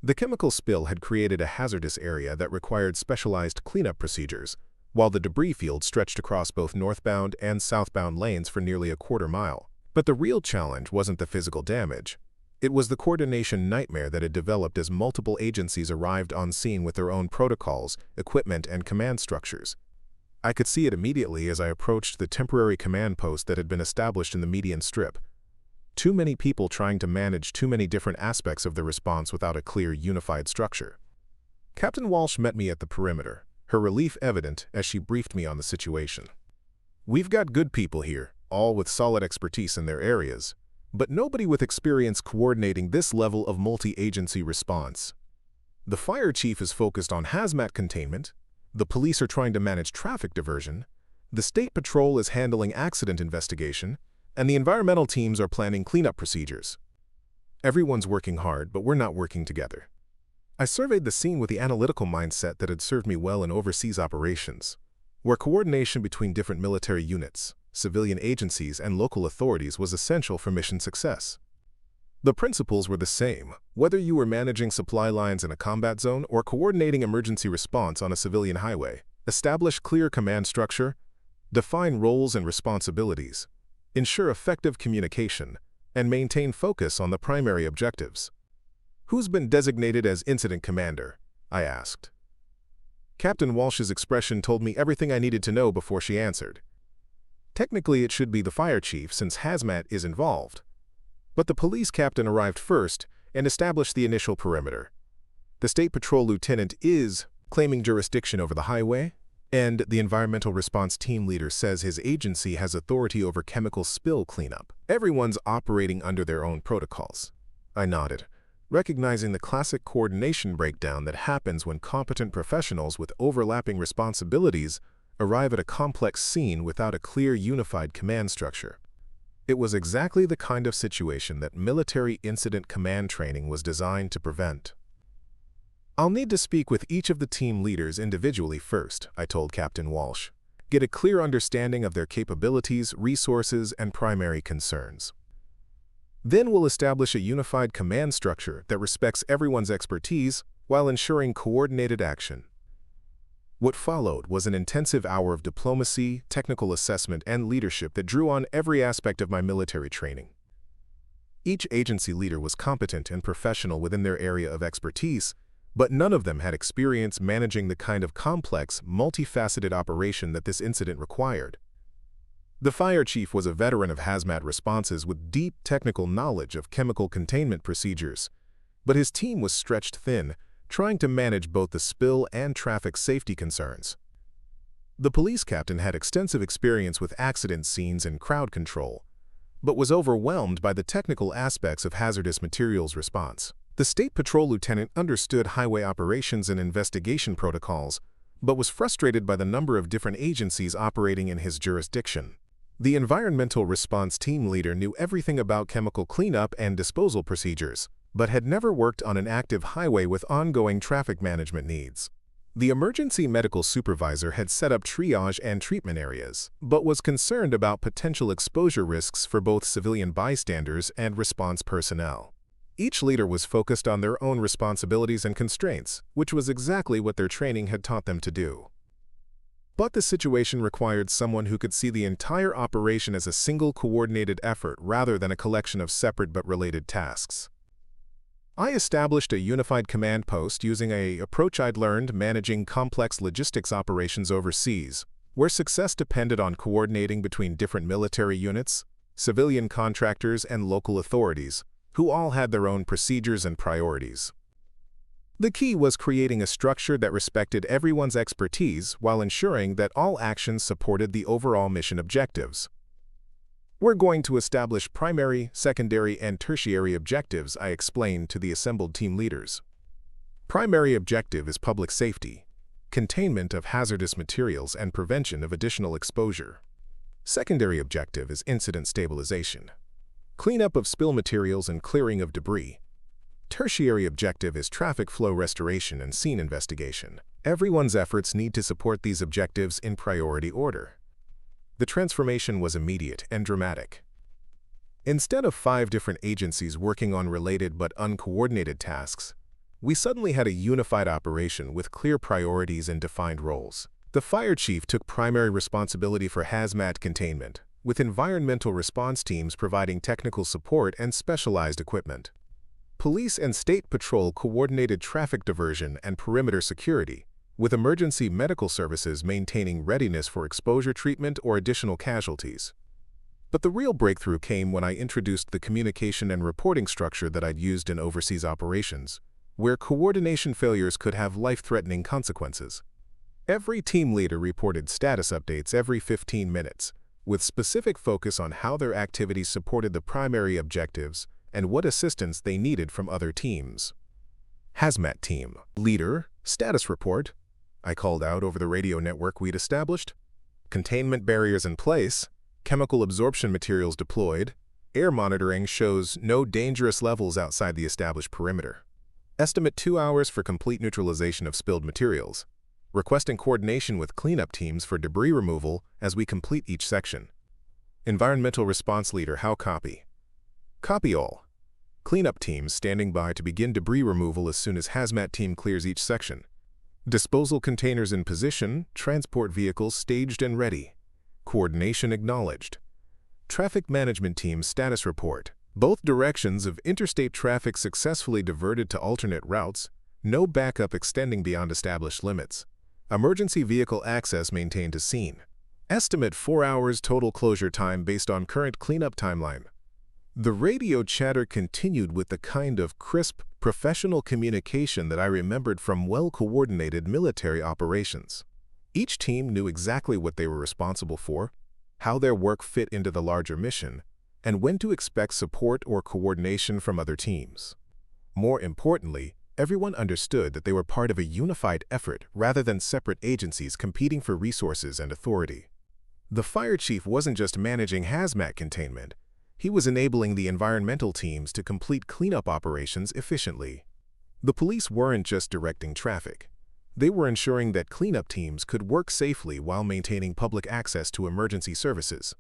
The chemical spill had created a hazardous area that required specialized cleanup procedures, while the debris field stretched across both northbound and southbound lanes for nearly a quarter mile. But the real challenge wasn't the physical damage. It was the coordination nightmare that had developed as multiple agencies arrived on scene with their own protocols, equipment, and command structures. I could see it immediately as I approached the temporary command post that had been established in the median strip. Too many people trying to manage too many different aspects of the response without a clear, unified structure. Captain Walsh met me at the perimeter, her relief evident as she briefed me on the situation. "We've got good people here, all with solid expertise in their areas, but nobody with experience coordinating this level of multi-agency response. The fire chief is focused on hazmat containment, the police are trying to manage traffic diversion, the state patrol is handling accident investigation, and the environmental teams are planning cleanup procedures. Everyone's working hard, but we're not working together." I surveyed the scene with the analytical mindset that had served me well in overseas operations, where coordination between different military units, civilian agencies, and local authorities was essential for mission success. The principles were the same, whether you were managing supply lines in a combat zone or coordinating emergency response on a civilian highway. Establish clear command structure, define roles and responsibilities, ensure effective communication, and maintain focus on the primary objectives. "Who's been designated as incident commander?" I asked. Captain Walsh's expression told me everything I needed to know before she answered. Technically, it should be the fire chief since hazmat is involved. But the police captain arrived first and established the initial perimeter. The state patrol lieutenant is claiming jurisdiction over the highway, and the environmental response team leader says his agency has authority over chemical spill cleanup. Everyone's operating under their own protocols. I nodded, recognizing the classic coordination breakdown that happens when competent professionals with overlapping responsibilities arrive at a complex scene without a clear, unified command structure. It was exactly the kind of situation that military incident command training was designed to prevent. "I'll need to speak with each of the team leaders individually first," I told Captain Walsh. get a clear understanding of their capabilities, resources, and primary concerns. Then we'll establish a unified command structure that respects everyone's expertise while ensuring coordinated action. What followed was an intensive hour of diplomacy, technical assessment, and leadership that drew on every aspect of my military training. Each agency leader was competent and professional within their area of expertise, but none of them had experience managing the kind of complex, multifaceted operation that this incident required. The fire chief was a veteran of hazmat responses with deep technical knowledge of chemical containment procedures, but his team was stretched thin, trying to manage both the spill and traffic safety concerns. The police captain had extensive experience with accident scenes and crowd control, but was overwhelmed by the technical aspects of hazardous materials response. The State Patrol lieutenant understood highway operations and investigation protocols, but was frustrated by the number of different agencies operating in his jurisdiction. The environmental response team leader knew everything about chemical cleanup and disposal procedures, but had never worked on an active highway with ongoing traffic management needs. The emergency medical supervisor had set up triage and treatment areas, but was concerned about potential exposure risks for both civilian bystanders and response personnel. Each leader was focused on their own responsibilities and constraints, which was exactly what their training had taught them to do. But the situation required someone who could see the entire operation as a single coordinated effort rather than a collection of separate but related tasks. I established a unified command post using an approach I'd learned managing complex logistics operations overseas, where success depended on coordinating between different military units, civilian contractors, and local authorities, who all had their own procedures and priorities. The key was creating a structure that respected everyone's expertise while ensuring that all actions supported the overall mission objectives. We're going to establish primary, secondary, and tertiary objectives, I explained to the assembled team leaders. Primary objective is public safety, containment of hazardous materials, and prevention of additional exposure. Secondary objective is incident stabilization, cleanup of spill materials and clearing of debris. Tertiary objective is traffic flow restoration and scene investigation. Everyone's efforts need to support these objectives in priority order. The transformation was immediate and dramatic. Instead of 5 different agencies working on related but uncoordinated tasks, we suddenly had a unified operation with clear priorities and defined roles. The fire chief took primary responsibility for hazmat containment, with environmental response teams providing technical support and specialized equipment. Police and state patrol coordinated traffic diversion and perimeter security, with emergency medical services maintaining readiness for exposure treatment or additional casualties. But the real breakthrough came when I introduced the communication and reporting structure that I'd used in overseas operations, where coordination failures could have life-threatening consequences. Every team leader reported status updates every 15 minutes, with specific focus on how their activities supported the primary objectives and what assistance they needed from other teams. Hazmat team. Leader, status report. I called out over the radio network we'd established. Containment barriers in place. Chemical absorption materials deployed. Air monitoring shows no dangerous levels outside the established perimeter. Estimate 2 hours for complete neutralization of spilled materials. Requesting coordination with cleanup teams for debris removal as we complete each section. Environmental response leader, how copy? Copy all. Cleanup teams standing by to begin debris removal as soon as hazmat team clears each section. Disposal containers in position, transport vehicles staged and ready. Coordination acknowledged. Traffic management team status report. Both directions of interstate traffic successfully diverted to alternate routes, no backup extending beyond established limits. Emergency vehicle access maintained to scene. Estimate 4 hours total closure time based on current cleanup timeline. The radio chatter continued with the kind of crisp, professional communication that I remembered from well-coordinated military operations. Each team knew exactly what they were responsible for, how their work fit into the larger mission, and when to expect support or coordination from other teams. More importantly, everyone understood that they were part of a unified effort rather than separate agencies competing for resources and authority. The fire chief wasn't just managing hazmat containment, he was enabling the environmental teams to complete cleanup operations efficiently. The police weren't just directing traffic. They were ensuring that cleanup teams could work safely while maintaining public access to emergency services.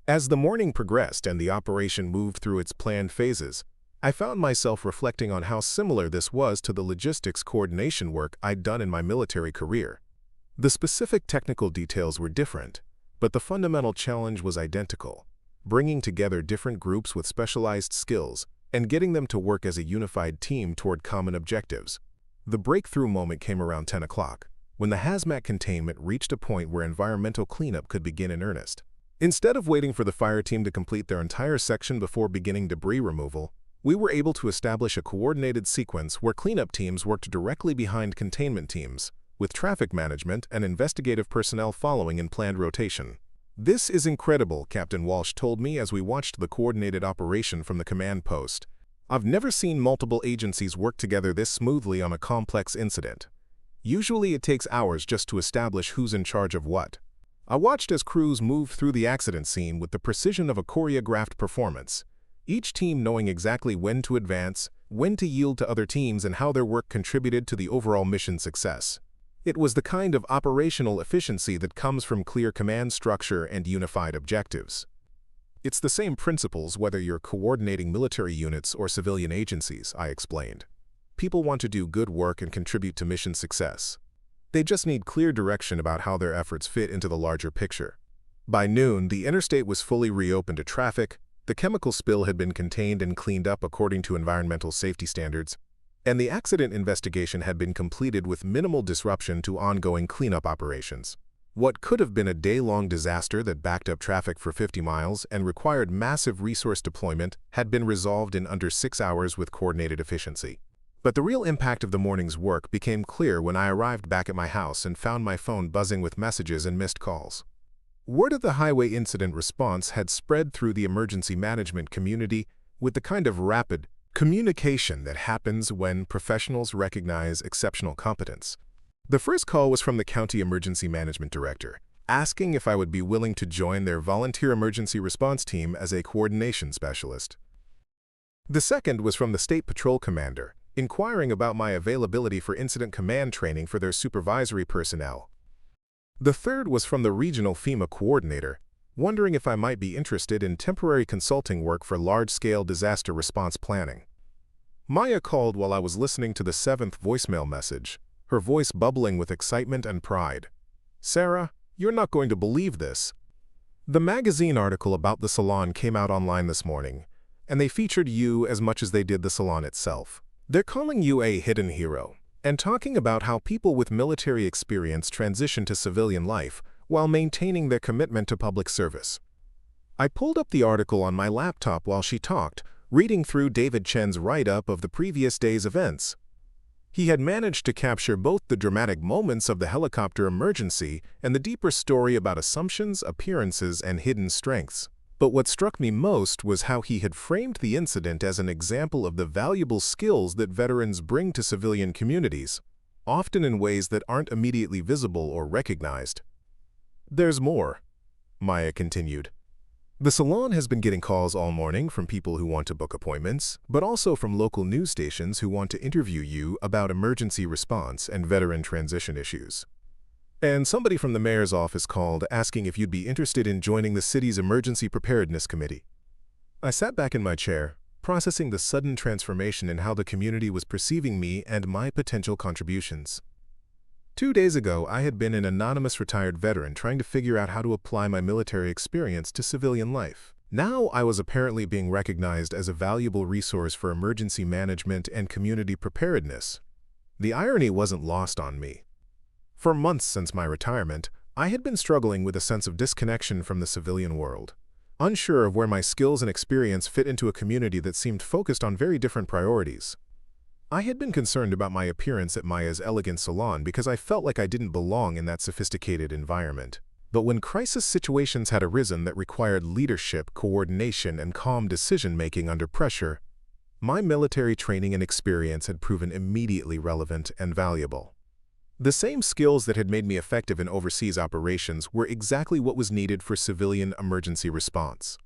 As the morning progressed and the operation moved through its planned phases, I found myself reflecting on how similar this was to the logistics coordination work I'd done in my military career. The specific technical details were different, but the fundamental challenge was identical: bringing together different groups with specialized skills and getting them to work as a unified team toward common objectives. The breakthrough moment came around 10 o'clock, when the hazmat containment reached a point where environmental cleanup could begin in earnest. Instead of waiting for the fire team to complete their entire section before beginning debris removal, we were able to establish a coordinated sequence where cleanup teams worked directly behind containment teams, with traffic management and investigative personnel following in planned rotation. "This is incredible," Captain Walsh told me as we watched the coordinated operation from the command post. "I've never seen multiple agencies work together this smoothly on a complex incident. Usually it takes hours just to establish who's in charge of what." I watched as crews moved through the accident scene with the precision of a choreographed performance, each team knowing exactly when to advance, when to yield to other teams, and how their work contributed to the overall mission success. It was the kind of operational efficiency that comes from clear command structure and unified objectives. "It's the same principles whether you're coordinating military units or civilian agencies," I explained. "People want to do good work and contribute to mission success. They just need clear direction about how their efforts fit into the larger picture." By noon, the interstate was fully reopened to traffic, the chemical spill had been contained and cleaned up according to environmental safety standards, and the accident investigation had been completed with minimal disruption to ongoing cleanup operations. What could have been a day-long disaster that backed up traffic for 50 miles and required massive resource deployment had been resolved in under 6 hours with coordinated efficiency. But the real impact of the morning's work became clear when I arrived back at my house and found my phone buzzing with messages and missed calls. Word of the highway incident response had spread through the emergency management community with the kind of rapid communication that happens when professionals recognize exceptional competence. The first call was from the county emergency management director, asking if I would be willing to join their volunteer emergency response team as a coordination specialist. The second was from the state patrol commander, inquiring about my availability for incident command training for their supervisory personnel. The third was from the regional FEMA coordinator, wondering if I might be interested in temporary consulting work for large-scale disaster response planning. Maya called while I was listening to the 7th voicemail message, her voice bubbling with excitement and pride. "Sarah, you're not going to believe this. The magazine article about the salon came out online this morning, and they featured you as much as they did the salon itself. They're calling you a hidden hero, and talking about how people with military experience transition to civilian life while maintaining their commitment to public service." I pulled up the article on my laptop while she talked, reading through David Chen's write-up of the previous day's events. He had managed to capture both the dramatic moments of the helicopter emergency and the deeper story about assumptions, appearances, and hidden strengths. But what struck me most was how he had framed the incident as an example of the valuable skills that veterans bring to civilian communities, often in ways that aren't immediately visible or recognized. "There's more," Maya continued. "The salon has been getting calls all morning from people who want to book appointments, but also from local news stations who want to interview you about emergency response and veteran transition issues. And somebody from the mayor's office called asking if you'd be interested in joining the city's emergency preparedness committee." I sat back in my chair, processing the sudden transformation in how the community was perceiving me and my potential contributions. 2 days ago, I had been an anonymous retired veteran trying to figure out how to apply my military experience to civilian life. Now I was apparently being recognized as a valuable resource for emergency management and community preparedness. The irony wasn't lost on me. For months since my retirement, I had been struggling with a sense of disconnection from the civilian world, unsure of where my skills and experience fit into a community that seemed focused on very different priorities. I had been concerned about my appearance at Maya's elegant salon because I felt like I didn't belong in that sophisticated environment. But when crisis situations had arisen that required leadership, coordination, and calm decision-making under pressure, my military training and experience had proven immediately relevant and valuable. The same skills that had made me effective in overseas operations were exactly what was needed for civilian emergency response.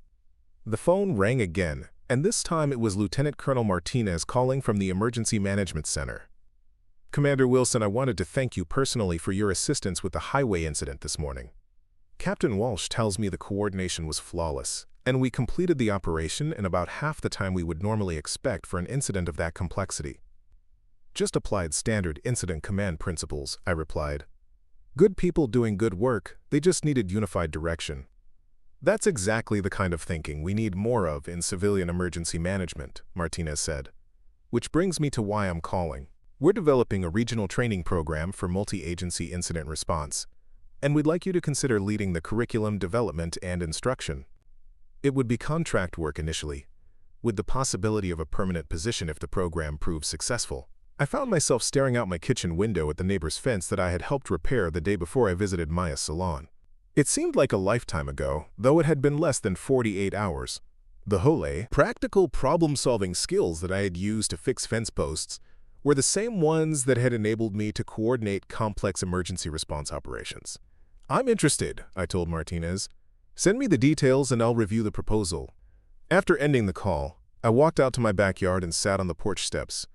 The phone rang again, and this time it was Lieutenant Colonel Martinez calling from the Emergency Management Center. Commander Wilson, I wanted to thank you personally for your assistance with the highway incident this morning. Captain Walsh tells me the coordination was flawless, and we completed the operation in about half the time we would normally expect for an incident of that complexity. Just applied standard incident command principles, I replied. Good people doing good work, they just needed unified direction. That's exactly the kind of thinking we need more of in civilian emergency management, Martinez said. Which brings me to why I'm calling. We're developing a regional training program for multi-agency incident response, and we'd like you to consider leading the curriculum development and instruction. It would be contract work initially, with the possibility of a permanent position if the program proves successful. I found myself staring out my kitchen window at the neighbor's fence that I had helped repair the day before I visited Maya's salon. It seemed like a lifetime ago, though it had been less than 48 hours. The whole practical problem-solving skills that I had used to fix fence posts were the same ones that had enabled me to coordinate complex emergency response operations. I'm interested, I told Martinez. Send me the details and I'll review the proposal. After ending the call, I walked out to my backyard and sat on the porch steps,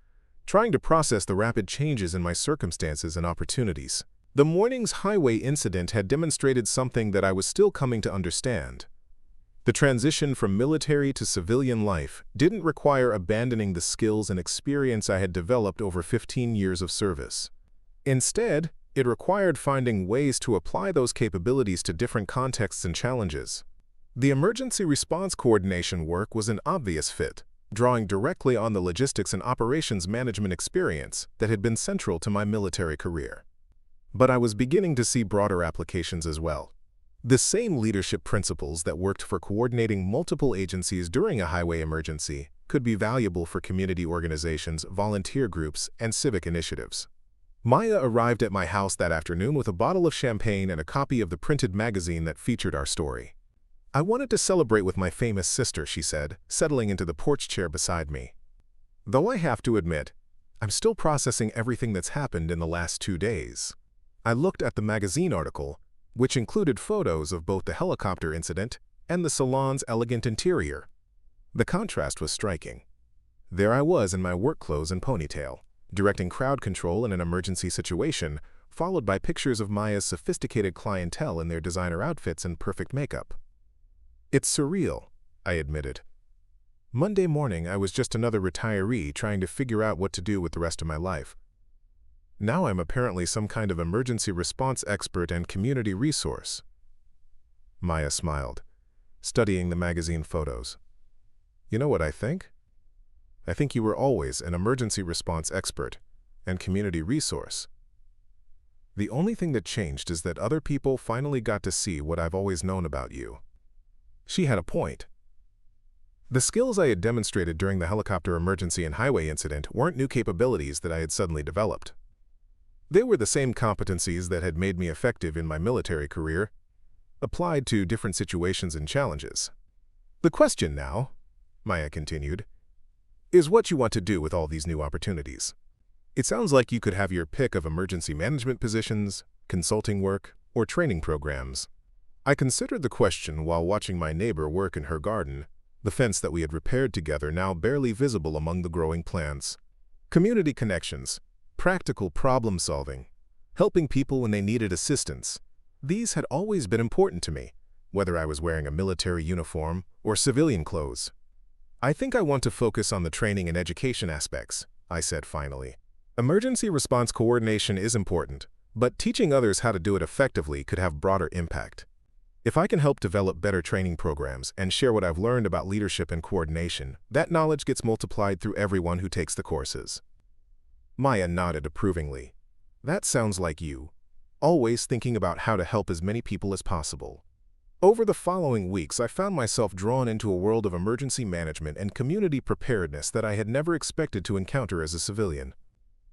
trying to process the rapid changes in my circumstances and opportunities. The morning's highway incident had demonstrated something that I was still coming to understand. The transition from military to civilian life didn't require abandoning the skills and experience I had developed over 15 years of service. Instead, it required finding ways to apply those capabilities to different contexts and challenges. The emergency response coordination work was an obvious fit, drawing directly on the logistics and operations management experience that had been central to my military career. But I was beginning to see broader applications as well. The same leadership principles that worked for coordinating multiple agencies during a highway emergency could be valuable for community organizations, volunteer groups, and civic initiatives. Maya arrived at my house that afternoon with a bottle of champagne and a copy of the printed magazine that featured our story. I wanted to celebrate with my famous sister, she said, settling into the porch chair beside me. Though I have to admit, I'm still processing everything that's happened in the last 2 days. I looked at the magazine article, which included photos of both the helicopter incident and the salon's elegant interior. The contrast was striking. There I was in my work clothes and ponytail, directing crowd control in an emergency situation, followed by pictures of Maya's sophisticated clientele in their designer outfits and perfect makeup. It's surreal, I admitted. Monday morning, I was just another retiree trying to figure out what to do with the rest of my life. Now I'm apparently some kind of emergency response expert and community resource. Maya smiled, studying the magazine photos. You know what I think? I think you were always an emergency response expert and community resource. The only thing that changed is that other people finally got to see what I've always known about you. She had a point. The skills I had demonstrated during the helicopter emergency and highway incident weren't new capabilities that I had suddenly developed. They were the same competencies that had made me effective in my military career, applied to different situations and challenges. The question now, Maya continued, is what you want to do with all these new opportunities. It sounds like you could have your pick of emergency management positions, consulting work, or training programs. I considered the question while watching my neighbor work in her garden, the fence that we had repaired together now barely visible among the growing plants. Community connections, practical problem solving, helping people when they needed assistance. These had always been important to me, whether I was wearing a military uniform or civilian clothes. I think I want to focus on the training and education aspects, I said finally. Emergency response coordination is important, but teaching others how to do it effectively could have broader impact. If I can help develop better training programs and share what I've learned about leadership and coordination, that knowledge gets multiplied through everyone who takes the courses. Maya nodded approvingly. That sounds like you, always thinking about how to help as many people as possible. Over the following weeks, I found myself drawn into a world of emergency management and community preparedness that I had never expected to encounter as a civilian.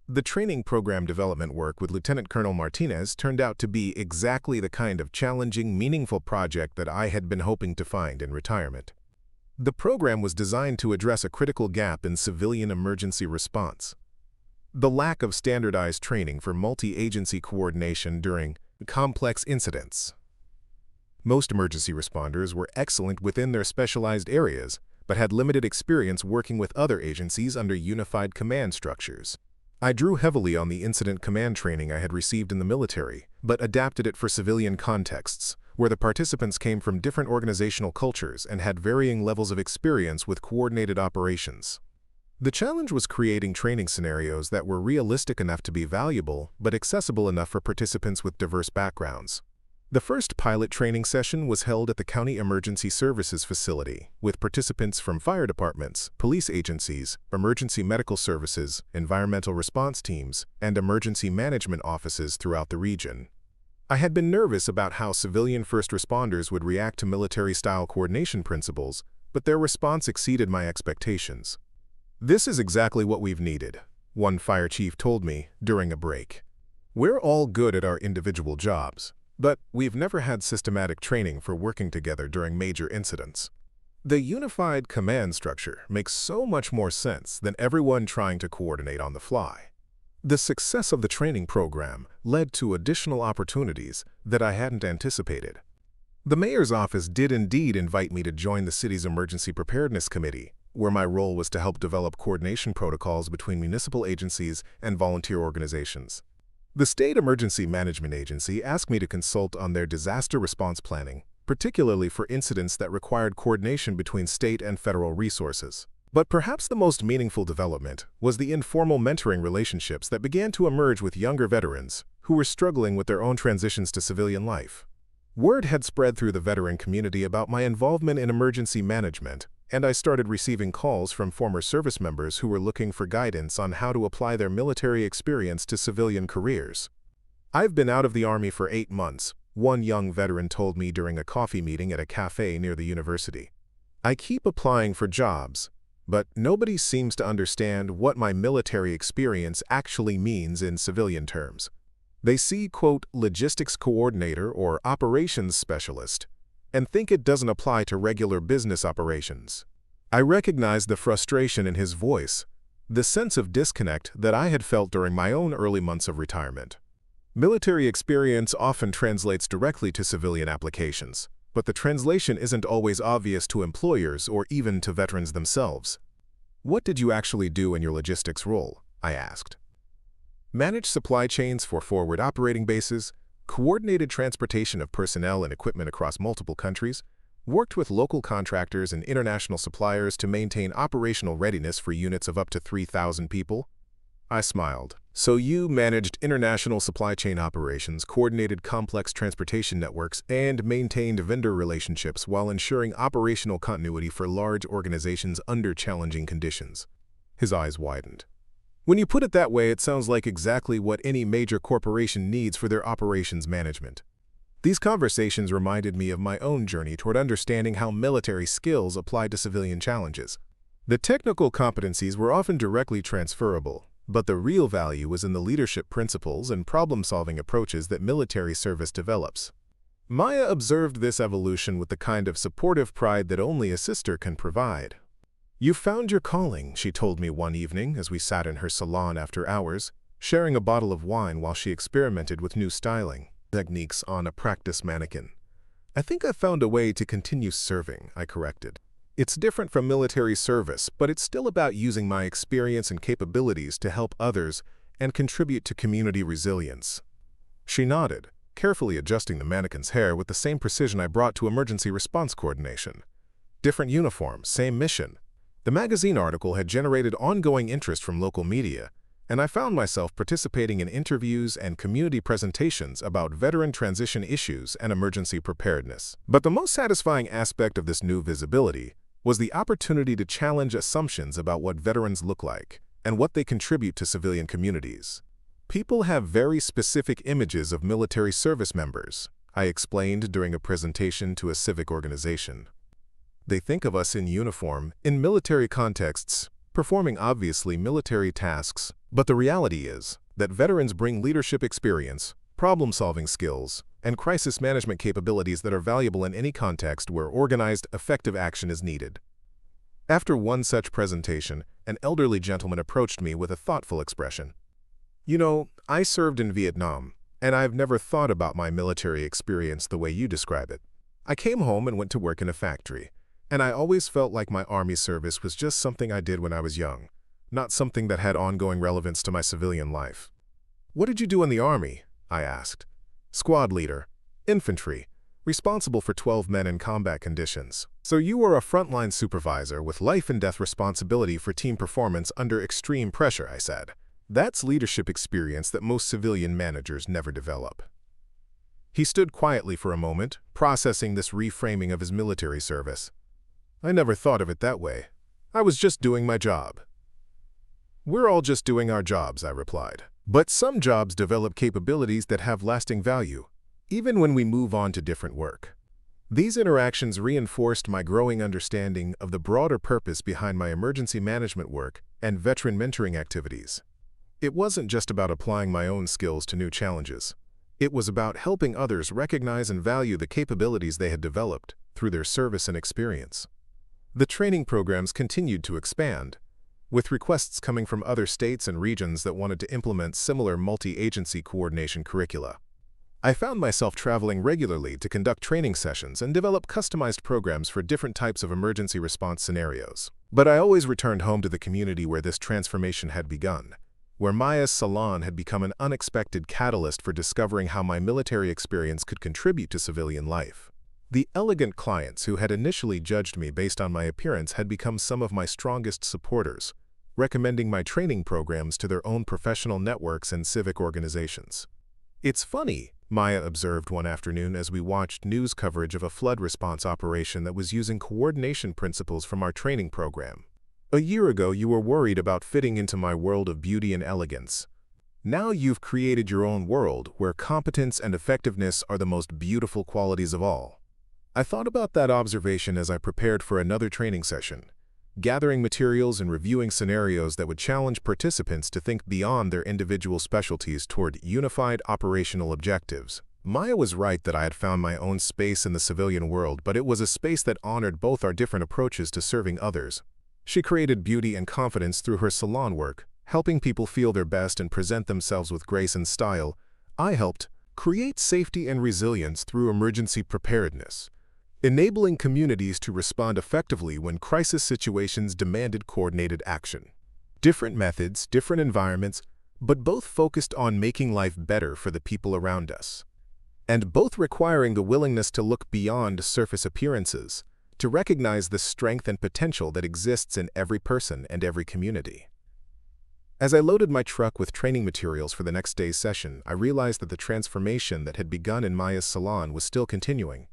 The training program development work with Lieutenant Colonel Martinez turned out to be exactly the kind of challenging, meaningful project that I had been hoping to find in retirement. The program was designed to address a critical gap in civilian emergency response: the lack of standardized training for multi-agency coordination during complex incidents. Most emergency responders were excellent within their specialized areas, but had limited experience working with other agencies under unified command structures. I drew heavily on the incident command training I had received in the military, but adapted it for civilian contexts, where the participants came from different organizational cultures and had varying levels of experience with coordinated operations. The challenge was creating training scenarios that were realistic enough to be valuable, but accessible enough for participants with diverse backgrounds. The first pilot training session was held at the County Emergency Services Facility, with participants from fire departments, police agencies, emergency medical services, environmental response teams, and emergency management offices throughout the region. I had been nervous about how civilian first responders would react to military-style coordination principles, but their response exceeded my expectations. "This is exactly what we've needed," one fire chief told me during a break. "We're all good at our individual jobs, but we've never had systematic training for working together during major incidents. The unified command structure makes so much more sense than everyone trying to coordinate on the fly." The success of the training program led to additional opportunities that I hadn't anticipated. The mayor's office did indeed invite me to join the city's Emergency Preparedness Committee, where my role was to help develop coordination protocols between municipal agencies and volunteer organizations. The State Emergency Management Agency asked me to consult on their disaster response planning, particularly for incidents that required coordination between state and federal resources. But perhaps the most meaningful development was the informal mentoring relationships that began to emerge with younger veterans who were struggling with their own transitions to civilian life. Word had spread through the veteran community about my involvement in emergency management, and I started receiving calls from former service members who were looking for guidance on how to apply their military experience to civilian careers. "I've been out of the Army for 8 months, one young veteran told me during a coffee meeting at a cafe near the university. "I keep applying for jobs, but nobody seems to understand what my military experience actually means in civilian terms. They see, quote, logistics coordinator or operations specialist, and think it doesn't apply to regular business operations." I recognized the frustration in his voice, the sense of disconnect that I had felt during my own early months of retirement. Military experience often translates directly to civilian applications, but the translation isn't always obvious to employers or even to veterans themselves. "What did you actually do in your logistics role?" I asked. "Manage supply chains for forward operating bases, coordinated transportation of personnel and equipment across multiple countries, worked with local contractors and international suppliers to maintain operational readiness for units of up to 3,000 people." I smiled. "So you managed international supply chain operations, coordinated complex transportation networks, and maintained vendor relationships while ensuring operational continuity for large organizations under challenging conditions." His eyes widened. "When you put it that way, it sounds like exactly what any major corporation needs for their operations management." These conversations reminded me of my own journey toward understanding how military skills applied to civilian challenges. The technical competencies were often directly transferable, but the real value was in the leadership principles and problem-solving approaches that military service develops. Maya observed this evolution with the kind of supportive pride that only a sister can provide. "You found your calling," she told me one evening as we sat in her salon after hours, sharing a bottle of wine while she experimented with new styling techniques on a practice mannequin. "I think I found a way to continue serving," I corrected. "It's different from military service, but it's still about using my experience and capabilities to help others and contribute to community resilience." She nodded, carefully adjusting the mannequin's hair with the same precision I brought to emergency response coordination. Different uniform, same mission. The magazine article had generated ongoing interest from local media, and I found myself participating in interviews and community presentations about veteran transition issues and emergency preparedness. But the most satisfying aspect of this new visibility was the opportunity to challenge assumptions about what veterans look like and what they contribute to civilian communities. "People have very specific images of military service members," I explained during a presentation to a civic organization. "They think of us in uniform, in military contexts, performing obviously military tasks, but the reality is that veterans bring leadership experience, problem-solving skills, and crisis management capabilities that are valuable in any context where organized, effective action is needed." After one such presentation, an elderly gentleman approached me with a thoughtful expression. "You know, I served in Vietnam, and I've never thought about my military experience the way you describe it. I came home and went to work in a factory, and I always felt like my Army service was just something I did when I was young. not something that had ongoing relevance to my civilian life. "What did you do in the Army?" I asked. "Squad leader. Infantry. Responsible for 12 men in combat conditions." "So you were a frontline supervisor with life-and-death responsibility for team performance under extreme pressure," I said. "That's leadership experience that most civilian managers never develop." He stood quietly for a moment, processing this reframing of his military service. "I never thought of it that way. I was just doing my job." "We're all just doing our jobs," I replied. "But some jobs develop capabilities that have lasting value, even when we move on to different work." These interactions reinforced my growing understanding of the broader purpose behind my emergency management work and veteran mentoring activities. It wasn't just about applying my own skills to new challenges. It was about helping others recognize and value the capabilities they had developed through their service and experience. The training programs continued to expand, with requests coming from other states and regions that wanted to implement similar multi-agency coordination curricula. I found myself traveling regularly to conduct training sessions and develop customized programs for different types of emergency response scenarios. But I always returned home to the community where this transformation had begun, where Maya's salon had become an unexpected catalyst for discovering how my military experience could contribute to civilian life. The elegant clients who had initially judged me based on my appearance had become some of my strongest supporters, recommending my training programs to their own professional networks and civic organizations. "It's funny," Maya observed one afternoon as we watched news coverage of a flood response operation that was using coordination principles from our training program. "A year ago, you were worried about fitting into my world of beauty and elegance. Now you've created your own world where competence and effectiveness are the most beautiful qualities of all." I thought about that observation as I prepared for another training session, gathering materials and reviewing scenarios that would challenge participants to think beyond their individual specialties toward unified operational objectives. Maya was right that I had found my own space in the civilian world, but it was a space that honored both our different approaches to serving others. She created beauty and confidence through her salon work, helping people feel their best and present themselves with grace and style. I helped create safety and resilience through emergency preparedness, enabling communities to respond effectively when crisis situations demanded coordinated action. Different methods, different environments, but both focused on making life better for the people around us. And both requiring the willingness to look beyond surface appearances, to recognize the strength and potential that exists in every person and every community. As I loaded my truck with training materials for the next day's session, I realized that the transformation that had begun in Maya's salon was still continuing.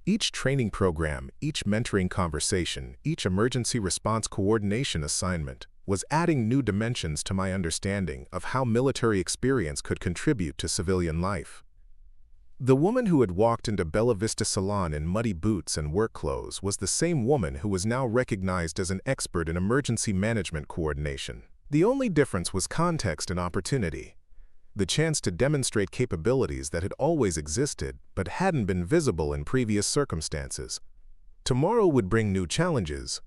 Each training program, each mentoring conversation, each emergency response coordination assignment was adding new dimensions to my understanding of how military experience could contribute to civilian life. The woman who had walked into Bella Vista Salon in muddy boots and work clothes was the same woman who was now recognized as an expert in emergency management coordination. The only difference was context and opportunity, the chance to demonstrate capabilities that had always existed but hadn't been visible in previous circumstances. Tomorrow would bring new challenges,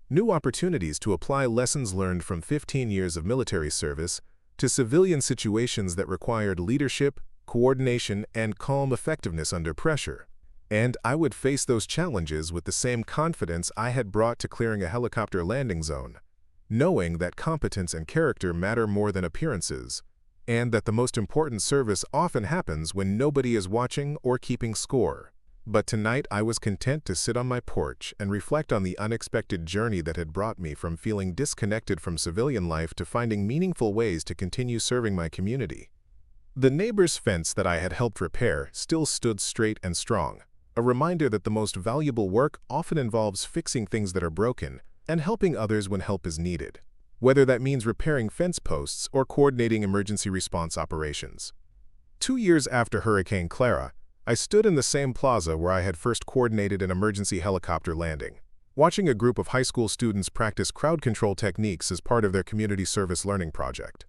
new opportunities to apply lessons learned from 15 years of military service to civilian situations that required leadership, coordination, and calm effectiveness under pressure. And I would face those challenges with the same confidence I had brought to clearing a helicopter landing zone, knowing that competence and character matter more than appearances, and that the most important service often happens when nobody is watching or keeping score. But tonight I was content to sit on my porch and reflect on the unexpected journey that had brought me from feeling disconnected from civilian life to finding meaningful ways to continue serving my community. The neighbor's fence that I had helped repair still stood straight and strong, a reminder that the most valuable work often involves fixing things that are broken and helping others when help is needed, whether that means repairing fence posts or coordinating emergency response operations. 2 years after Hurricane Clara, I stood in the same plaza where I had first coordinated an emergency helicopter landing, watching a group of high school students practice crowd control techniques as part of their community service learning project.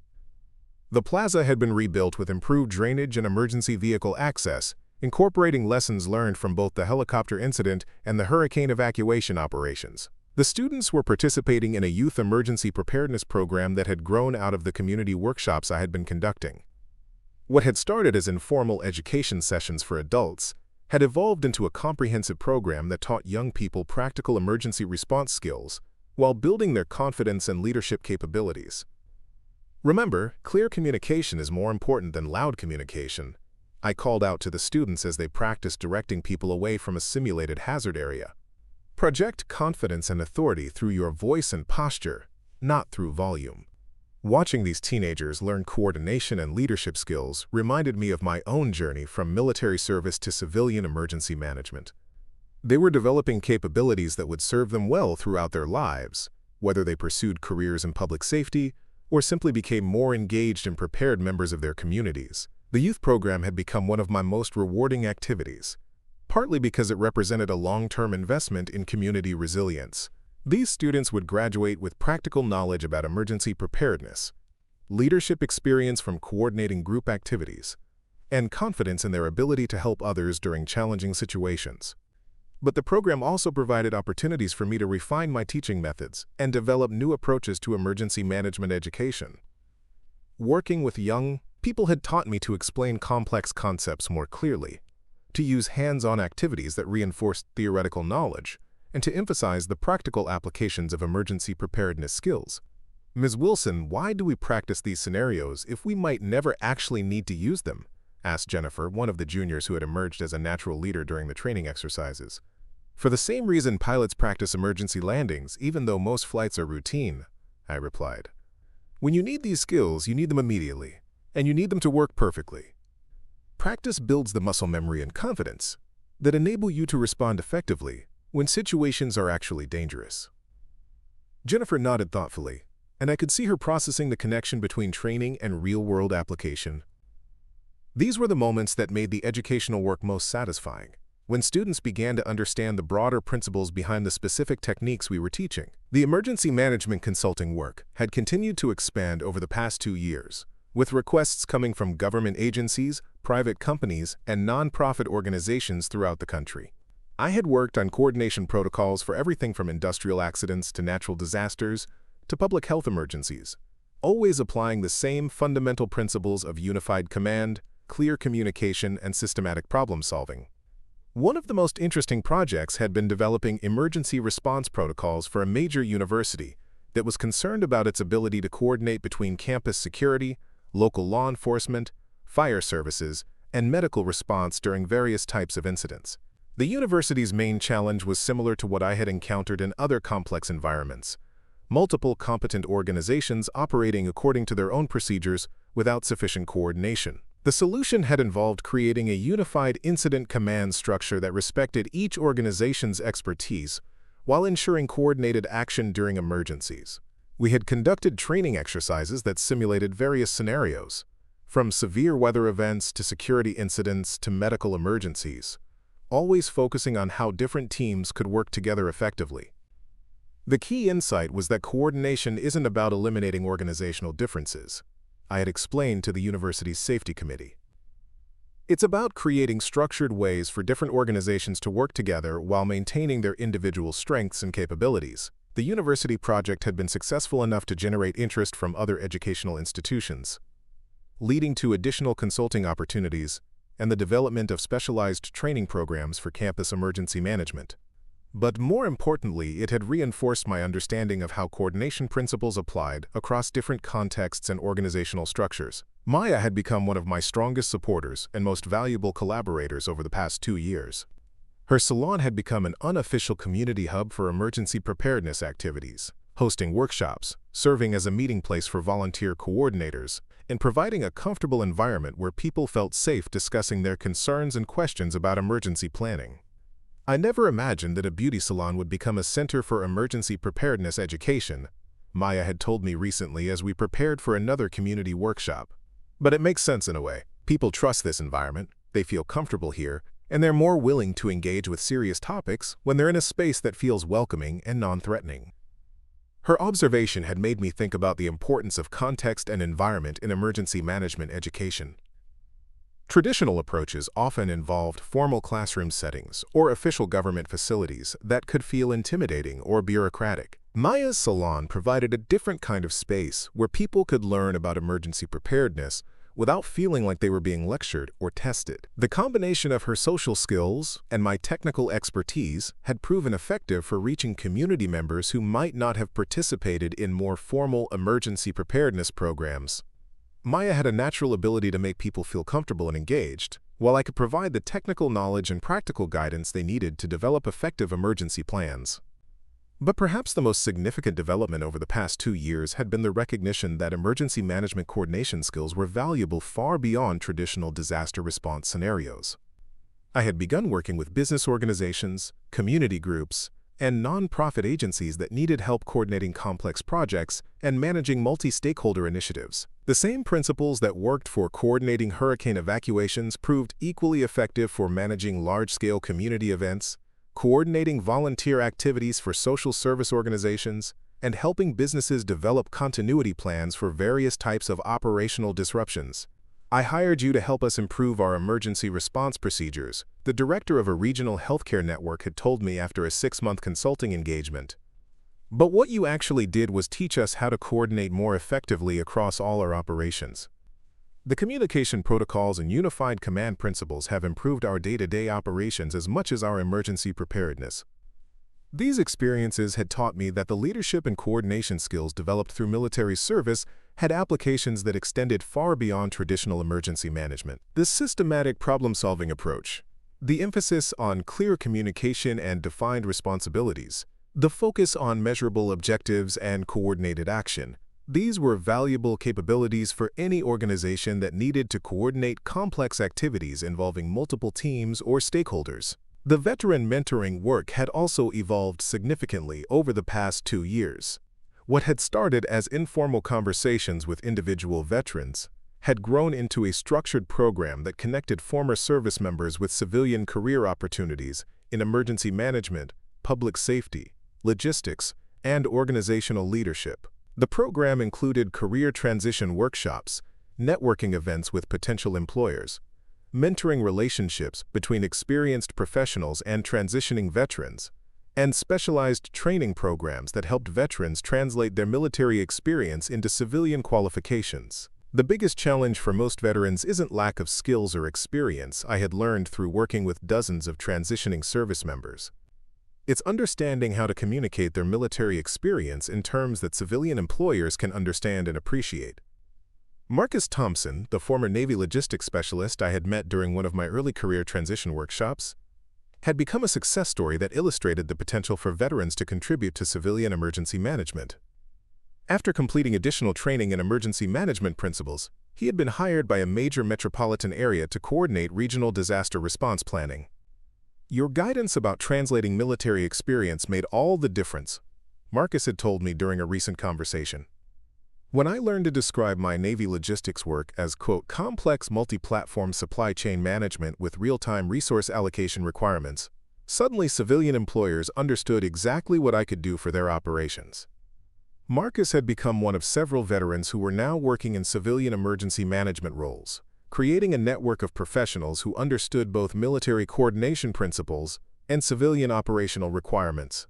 The plaza had been rebuilt with improved drainage and emergency vehicle access, incorporating lessons learned from both the helicopter incident and the hurricane evacuation operations. The students were participating in a youth emergency preparedness program that had grown out of the community workshops I had been conducting. What had started as informal education sessions for adults had evolved into a comprehensive program that taught young people practical emergency response skills while building their confidence and leadership capabilities. Remember, clear communication is more important than loud communication. I called out to the students as they practiced directing people away from a simulated hazard area. Project confidence and authority through your voice and posture, not through volume. Watching these teenagers learn coordination and leadership skills reminded me of my own journey from military service to civilian emergency management. They were developing capabilities that would serve them well throughout their lives, whether they pursued careers in public safety or simply became more engaged and prepared members of their communities. The youth program had become one of my most rewarding activities, partly because it represented a long-term investment in community resilience. These students would graduate with practical knowledge about emergency preparedness, leadership experience from coordinating group activities, and confidence in their ability to help others during challenging situations. But the program also provided opportunities for me to refine my teaching methods and develop new approaches to emergency management education. Working with young people had taught me to explain complex concepts more clearly, to use hands-on activities that reinforced theoretical knowledge, and to emphasize the practical applications of emergency preparedness skills. Ms. Wilson, why do we practice these scenarios if we might never actually need to use them? Asked Jennifer, one of the juniors who had emerged as a natural leader during the training exercises. For the same reason pilots practice emergency landings, even though most flights are routine, I replied. When you need these skills, you need them immediately, and you need them to work perfectly. Practice builds the muscle memory and confidence that enable you to respond effectively when situations are actually dangerous. Jennifer nodded thoughtfully, and I could see her processing the connection between training and real-world application. These were the moments that made the educational work most satisfying, when students began to understand the broader principles behind the specific techniques we were teaching. The emergency management consulting work had continued to expand over the past 2 years, with requests coming from government agencies, private companies, and nonprofit organizations throughout the country. I had worked on coordination protocols for everything from industrial accidents to natural disasters to public health emergencies, always applying the same fundamental principles of unified command, clear communication, and systematic problem-solving. One of the most interesting projects had been developing emergency response protocols for a major university that was concerned about its ability to coordinate between campus security, local law enforcement, fire services, and medical response during various types of incidents. The university's main challenge was similar to what I had encountered in other complex environments: multiple competent organizations operating according to their own procedures without sufficient coordination. The solution had involved creating a unified incident command structure that respected each organization's expertise while ensuring coordinated action during emergencies. We had conducted training exercises that simulated various scenarios, from severe weather events to security incidents to medical emergencies, always focusing on how different teams could work together effectively. The key insight was that coordination isn't about eliminating organizational differences, I had explained to the university's safety committee. It's about creating structured ways for different organizations to work together while maintaining their individual strengths and capabilities. The university project had been successful enough to generate interest from other educational institutions, leading to additional consulting opportunities and the development of specialized training programs for campus emergency management. But more importantly, it had reinforced my understanding of how coordination principles applied across different contexts and organizational structures. Maya had become one of my strongest supporters and most valuable collaborators over the past 2 years. Her salon had become an unofficial community hub for emergency preparedness activities, hosting workshops, serving as a meeting place for volunteer coordinators, and providing a comfortable environment where people felt safe discussing their concerns and questions about emergency planning. I never imagined that a beauty salon would become a center for emergency preparedness education, Maya had told me recently as we prepared for another community workshop. But it makes sense in a way. People trust this environment, they feel comfortable here, and they're more willing to engage with serious topics when they're in a space that feels welcoming and non-threatening. Her observation had made me think about the importance of context and environment in emergency management education. Traditional approaches often involved formal classroom settings or official government facilities that could feel intimidating or bureaucratic. Maya's salon provided a different kind of space where people could learn about emergency preparedness without feeling like they were being lectured or tested. The combination of her social skills and my technical expertise had proven effective for reaching community members who might not have participated in more formal emergency preparedness programs. Maya had a natural ability to make people feel comfortable and engaged, while I could provide the technical knowledge and practical guidance they needed to develop effective emergency plans. But perhaps the most significant development over the past 2 years had been the recognition that emergency management coordination skills were valuable far beyond traditional disaster response scenarios. I had begun working with business organizations, community groups, and nonprofit agencies that needed help coordinating complex projects and managing multi-stakeholder initiatives. The same principles that worked for coordinating hurricane evacuations proved equally effective for managing large-scale community events, coordinating volunteer activities for social service organizations, and helping businesses develop continuity plans for various types of operational disruptions. I hired you to help us improve our emergency response procedures, the director of a regional healthcare network had told me after a 6-month consulting engagement. But what you actually did was teach us how to coordinate more effectively across all our operations. The communication protocols and unified command principles have improved our day-to-day operations as much as our emergency preparedness. These experiences had taught me that the leadership and coordination skills developed through military service had applications that extended far beyond traditional emergency management. This systematic problem-solving approach, the emphasis on clear communication and defined responsibilities, the focus on measurable objectives and coordinated action, these were valuable capabilities for any organization that needed to coordinate complex activities involving multiple teams or stakeholders. The veteran mentoring work had also evolved significantly over the past 2 years. What had started as informal conversations with individual veterans had grown into a structured program that connected former service members with civilian career opportunities in emergency management, public safety, logistics, and organizational leadership. The program included career transition workshops, networking events with potential employers, mentoring relationships between experienced professionals and transitioning veterans, and specialized training programs that helped veterans translate their military experience into civilian qualifications. The biggest challenge for most veterans isn't lack of skills or experience I had learned through working with dozens of transitioning service members. It's understanding how to communicate their military experience in terms that civilian employers can understand and appreciate. Marcus Thompson, the former Navy logistics specialist I had met during one of my early career transition workshops, had become a success story that illustrated the potential for veterans to contribute to civilian emergency management. After completing additional training in emergency management principles, he had been hired by a major metropolitan area to coordinate regional disaster response planning. Your guidance about translating military experience made all the difference, Marcus had told me during a recent conversation. When I learned to describe my Navy logistics work as, quote, complex multi-platform supply chain management with real-time resource allocation requirements, suddenly civilian employers understood exactly what I could do for their operations. Marcus had become one of several veterans who were now working in civilian emergency management roles, creating a network of professionals who understood both military coordination principles and civilian operational requirements.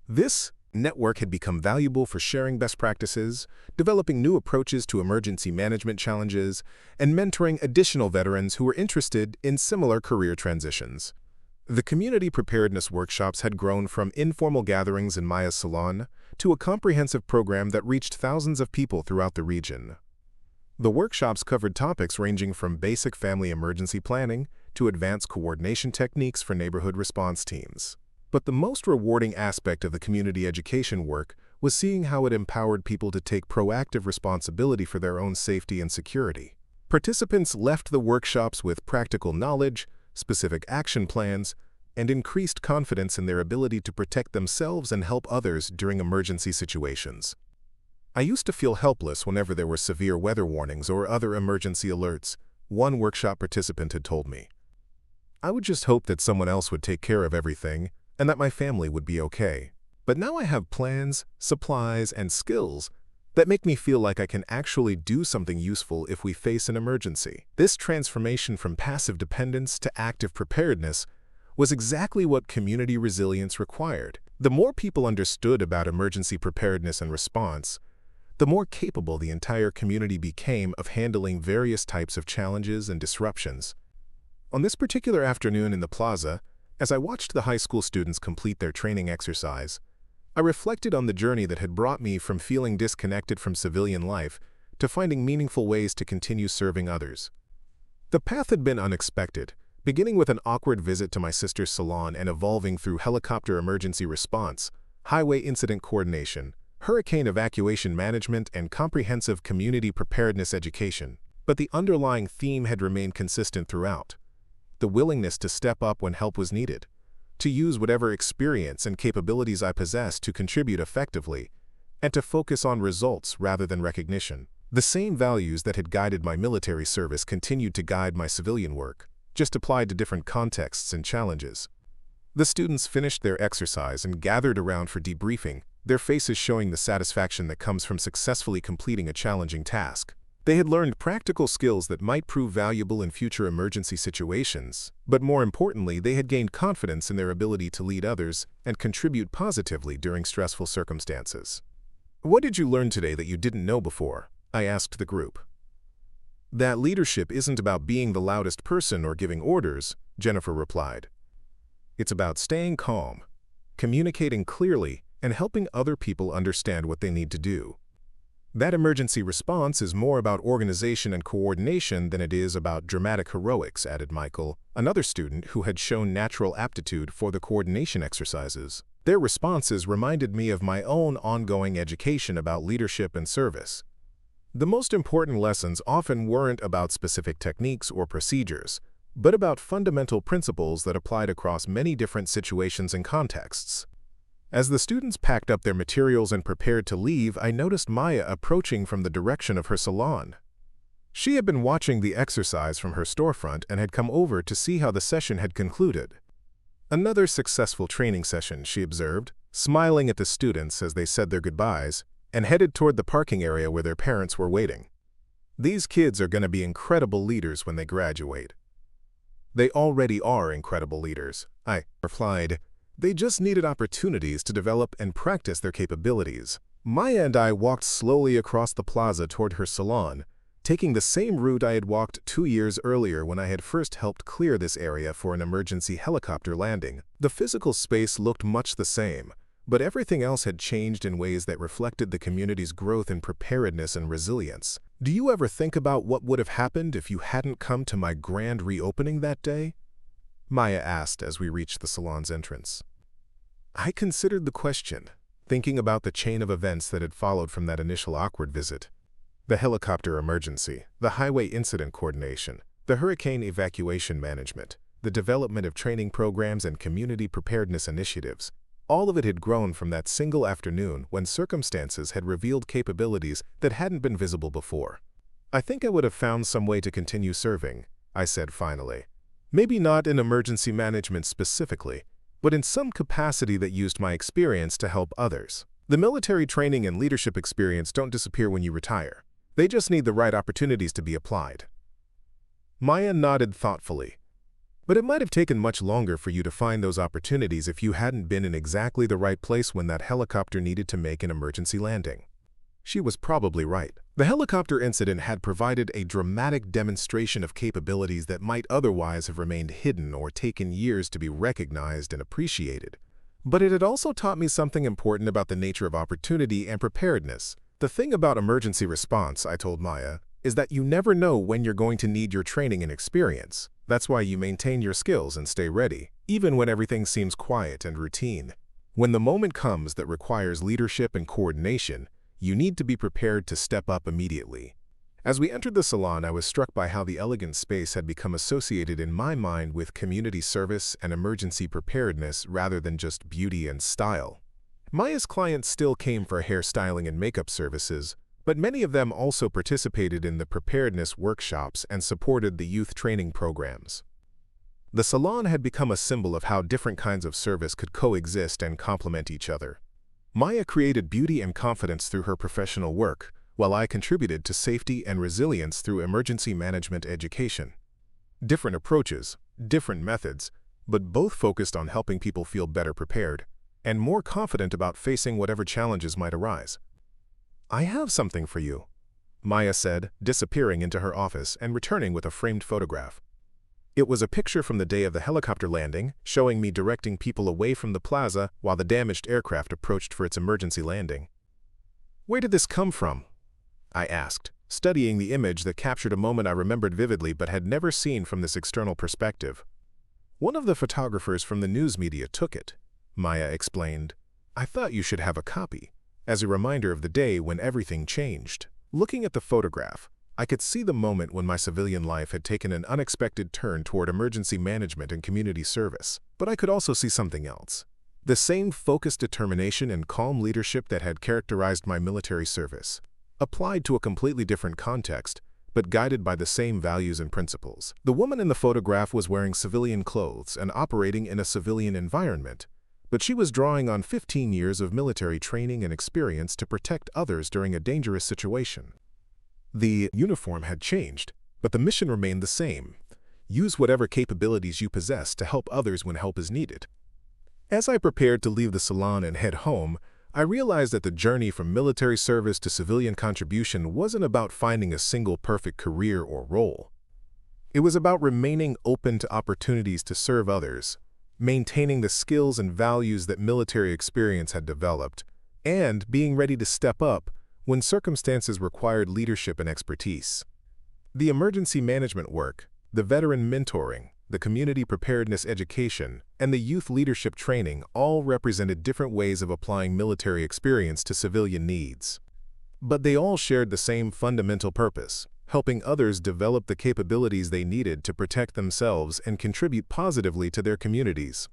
This network had become valuable for sharing best practices, developing new approaches to emergency management challenges, and mentoring additional veterans who were interested in similar career transitions. The community preparedness workshops had grown from informal gatherings in Maya's salon to a comprehensive program that reached thousands of people throughout the region. The workshops covered topics ranging from basic family emergency planning to advanced coordination techniques for neighborhood response teams. But the most rewarding aspect of the community education work was seeing how it empowered people to take proactive responsibility for their own safety and security. Participants left the workshops with practical knowledge, specific action plans, and increased confidence in their ability to protect themselves and help others during emergency situations. I used to feel helpless whenever there were severe weather warnings or other emergency alerts, one workshop participant had told me. I would just hope that someone else would take care of everything and that my family would be okay. But now I have plans, supplies, and skills that make me feel like I can actually do something useful if we face an emergency. This transformation from passive dependence to active preparedness was exactly what community resilience required. The more people understood about emergency preparedness and response, the more capable the entire community became of handling various types of challenges and disruptions. On this particular afternoon in the plaza, as I watched the high school students complete their training exercise, I reflected on the journey that had brought me from feeling disconnected from civilian life to finding meaningful ways to continue serving others. The path had been unexpected, beginning with an awkward visit to my sister's salon and evolving through helicopter emergency response, highway incident coordination, hurricane evacuation management, and comprehensive community preparedness education. But the underlying theme had remained consistent throughout: the willingness to step up when help was needed, to use whatever experience and capabilities I possessed to contribute effectively, and to focus on results rather than recognition. The same values that had guided my military service continued to guide my civilian work, just applied to different contexts and challenges. The students finished their exercise and gathered around for debriefing, their faces showing the satisfaction that comes from successfully completing a challenging task. They had learned practical skills that might prove valuable in future emergency situations, but more importantly, they had gained confidence in their ability to lead others and contribute positively during stressful circumstances. "What did you learn today that you didn't know before?" I asked the group. "That leadership isn't about being the loudest person or giving orders," Jennifer replied. "It's about staying calm, communicating clearly, and helping other people understand what they need to do. That emergency response is more about organization and coordination than it is about dramatic heroics," added Michael, another student who had shown natural aptitude for the coordination exercises. Their responses reminded me of my own ongoing education about leadership and service. The most important lessons often weren't about specific techniques or procedures, but about fundamental principles that applied across many different situations and contexts. As the students packed up their materials and prepared to leave, I noticed Maya approaching from the direction of her salon. She had been watching the exercise from her storefront and had come over to see how the session had concluded. "Another successful training session," she observed, smiling at the students as they said their goodbyes, and headed toward the parking area where their parents were waiting. "These kids are going to be incredible leaders when they graduate." "They already are incredible leaders," I replied. "They just needed opportunities to develop and practice their capabilities." Maya and I walked slowly across the plaza toward her salon, taking the same route I had walked 2 years earlier when I had first helped clear this area for an emergency helicopter landing. The physical space looked much the same, but everything else had changed in ways that reflected the community's growth in preparedness and resilience. "Do you ever think about what would have happened if you hadn't come to my grand reopening that day?" Maya asked as we reached the salon's entrance. I considered the question, thinking about the chain of events that had followed from that initial awkward visit. The helicopter emergency, the highway incident coordination, the hurricane evacuation management, the development of training programs and community preparedness initiatives. All of it had grown from that single afternoon when circumstances had revealed capabilities that hadn't been visible before. "I think I would have found some way to continue serving," I said finally. "Maybe not in emergency management specifically, but in some capacity that used my experience to help others. The military training and leadership experience don't disappear when you retire. They just need the right opportunities to be applied." Maya nodded thoughtfully. "But it might have taken much longer for you to find those opportunities if you hadn't been in exactly the right place when that helicopter needed to make an emergency landing." She was probably right. The helicopter incident had provided a dramatic demonstration of capabilities that might otherwise have remained hidden or taken years to be recognized and appreciated. But it had also taught me something important about the nature of opportunity and preparedness. "The thing about emergency response," I told Maya, "is that you never know when you're going to need your training and experience. That's why you maintain your skills and stay ready, even when everything seems quiet and routine. When the moment comes that requires leadership and coordination, you need to be prepared to step up immediately." As we entered the salon, I was struck by how the elegant space had become associated in my mind with community service and emergency preparedness rather than just beauty and style. Maya's clients still came for hairstyling and makeup services, but many of them also participated in the preparedness workshops and supported the youth training programs. The salon had become a symbol of how different kinds of service could coexist and complement each other. Maya created beauty and confidence through her professional work, while I contributed to safety and resilience through emergency management education. Different approaches, different methods, but both focused on helping people feel better prepared and more confident about facing whatever challenges might arise. I have something for you, Maya said, disappearing into her office and returning with a framed photograph. It was a picture from the day of the helicopter landing, showing me directing people away from the plaza while the damaged aircraft approached for its emergency landing. Where did this come from? I asked, studying the image that captured a moment I remembered vividly but had never seen from this external perspective. One of the photographers from the news media took it, Maya explained. I thought you should have a copy, as a reminder of the day when everything changed. Looking at the photograph, I could see the moment when my civilian life had taken an unexpected turn toward emergency management and community service. But I could also see something else. The same focused determination and calm leadership that had characterized my military service, applied to a completely different context, but guided by the same values and principles. The woman in the photograph was wearing civilian clothes and operating in a civilian environment, but she was drawing on 15 years of military training and experience to protect others during a dangerous situation. The uniform had changed, but the mission remained the same. Use whatever capabilities you possess to help others when help is needed. As I prepared to leave the salon and head home, I realized that the journey from military service to civilian contribution wasn't about finding a single perfect career or role. It was about remaining open to opportunities to serve others, maintaining the skills and values that military experience had developed, and being ready to step up when circumstances required leadership and expertise. The emergency management work, the veteran mentoring, the community preparedness education, and the youth leadership training all represented different ways of applying military experience to civilian needs. But they all shared the same fundamental purpose: helping others develop the capabilities they needed to protect themselves and contribute positively to their communities.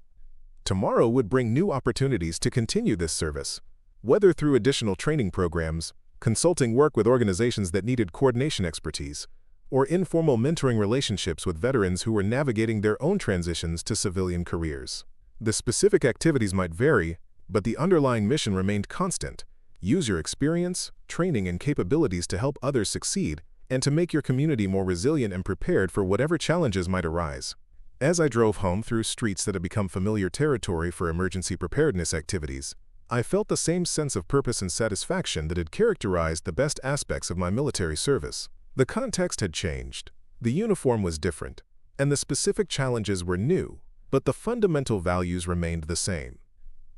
Tomorrow would bring new opportunities to continue this service, whether through additional training programs, consulting work with organizations that needed coordination expertise, or informal mentoring relationships with veterans who were navigating their own transitions to civilian careers. The specific activities might vary, but the underlying mission remained constant: use your experience, training, and capabilities to help others succeed and to make your community more resilient and prepared for whatever challenges might arise. As I drove home through streets that had become familiar territory for emergency preparedness activities, I felt the same sense of purpose and satisfaction that had characterized the best aspects of my military service. The context had changed, the uniform was different, and the specific challenges were new, but the fundamental values remained the same.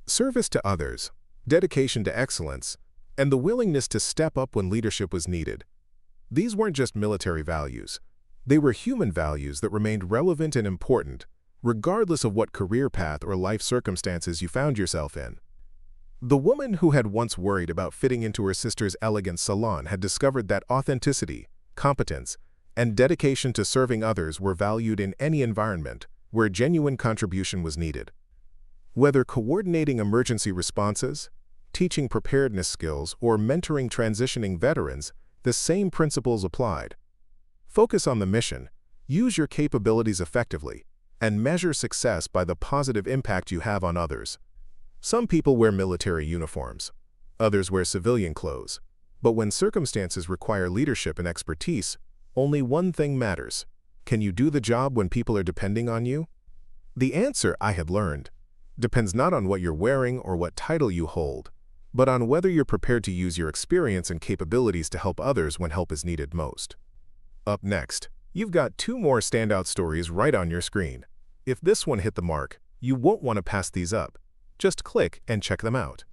Service to others, dedication to excellence, and the willingness to step up when leadership was needed. These weren't just military values. They were human values that remained relevant and important, regardless of what career path or life circumstances you found yourself in. The woman who had once worried about fitting into her sister's elegant salon had discovered that authenticity, competence, and dedication to serving others were valued in any environment where genuine contribution was needed. Whether coordinating emergency responses, teaching preparedness skills, or mentoring transitioning veterans, the same principles applied. Focus on the mission, use your capabilities effectively, and measure success by the positive impact you have on others. Some people wear military uniforms, others wear civilian clothes, but when circumstances require leadership and expertise, only one thing matters: can you do the job when people are depending on you? The answer, I had learned, depends not on what you're wearing or what title you hold, but on whether you're prepared to use your experience and capabilities to help others when help is needed most. Up next, you've got 2 more standout stories right on your screen. If this one hit the mark, you won't want to pass these up. Just click and check them out.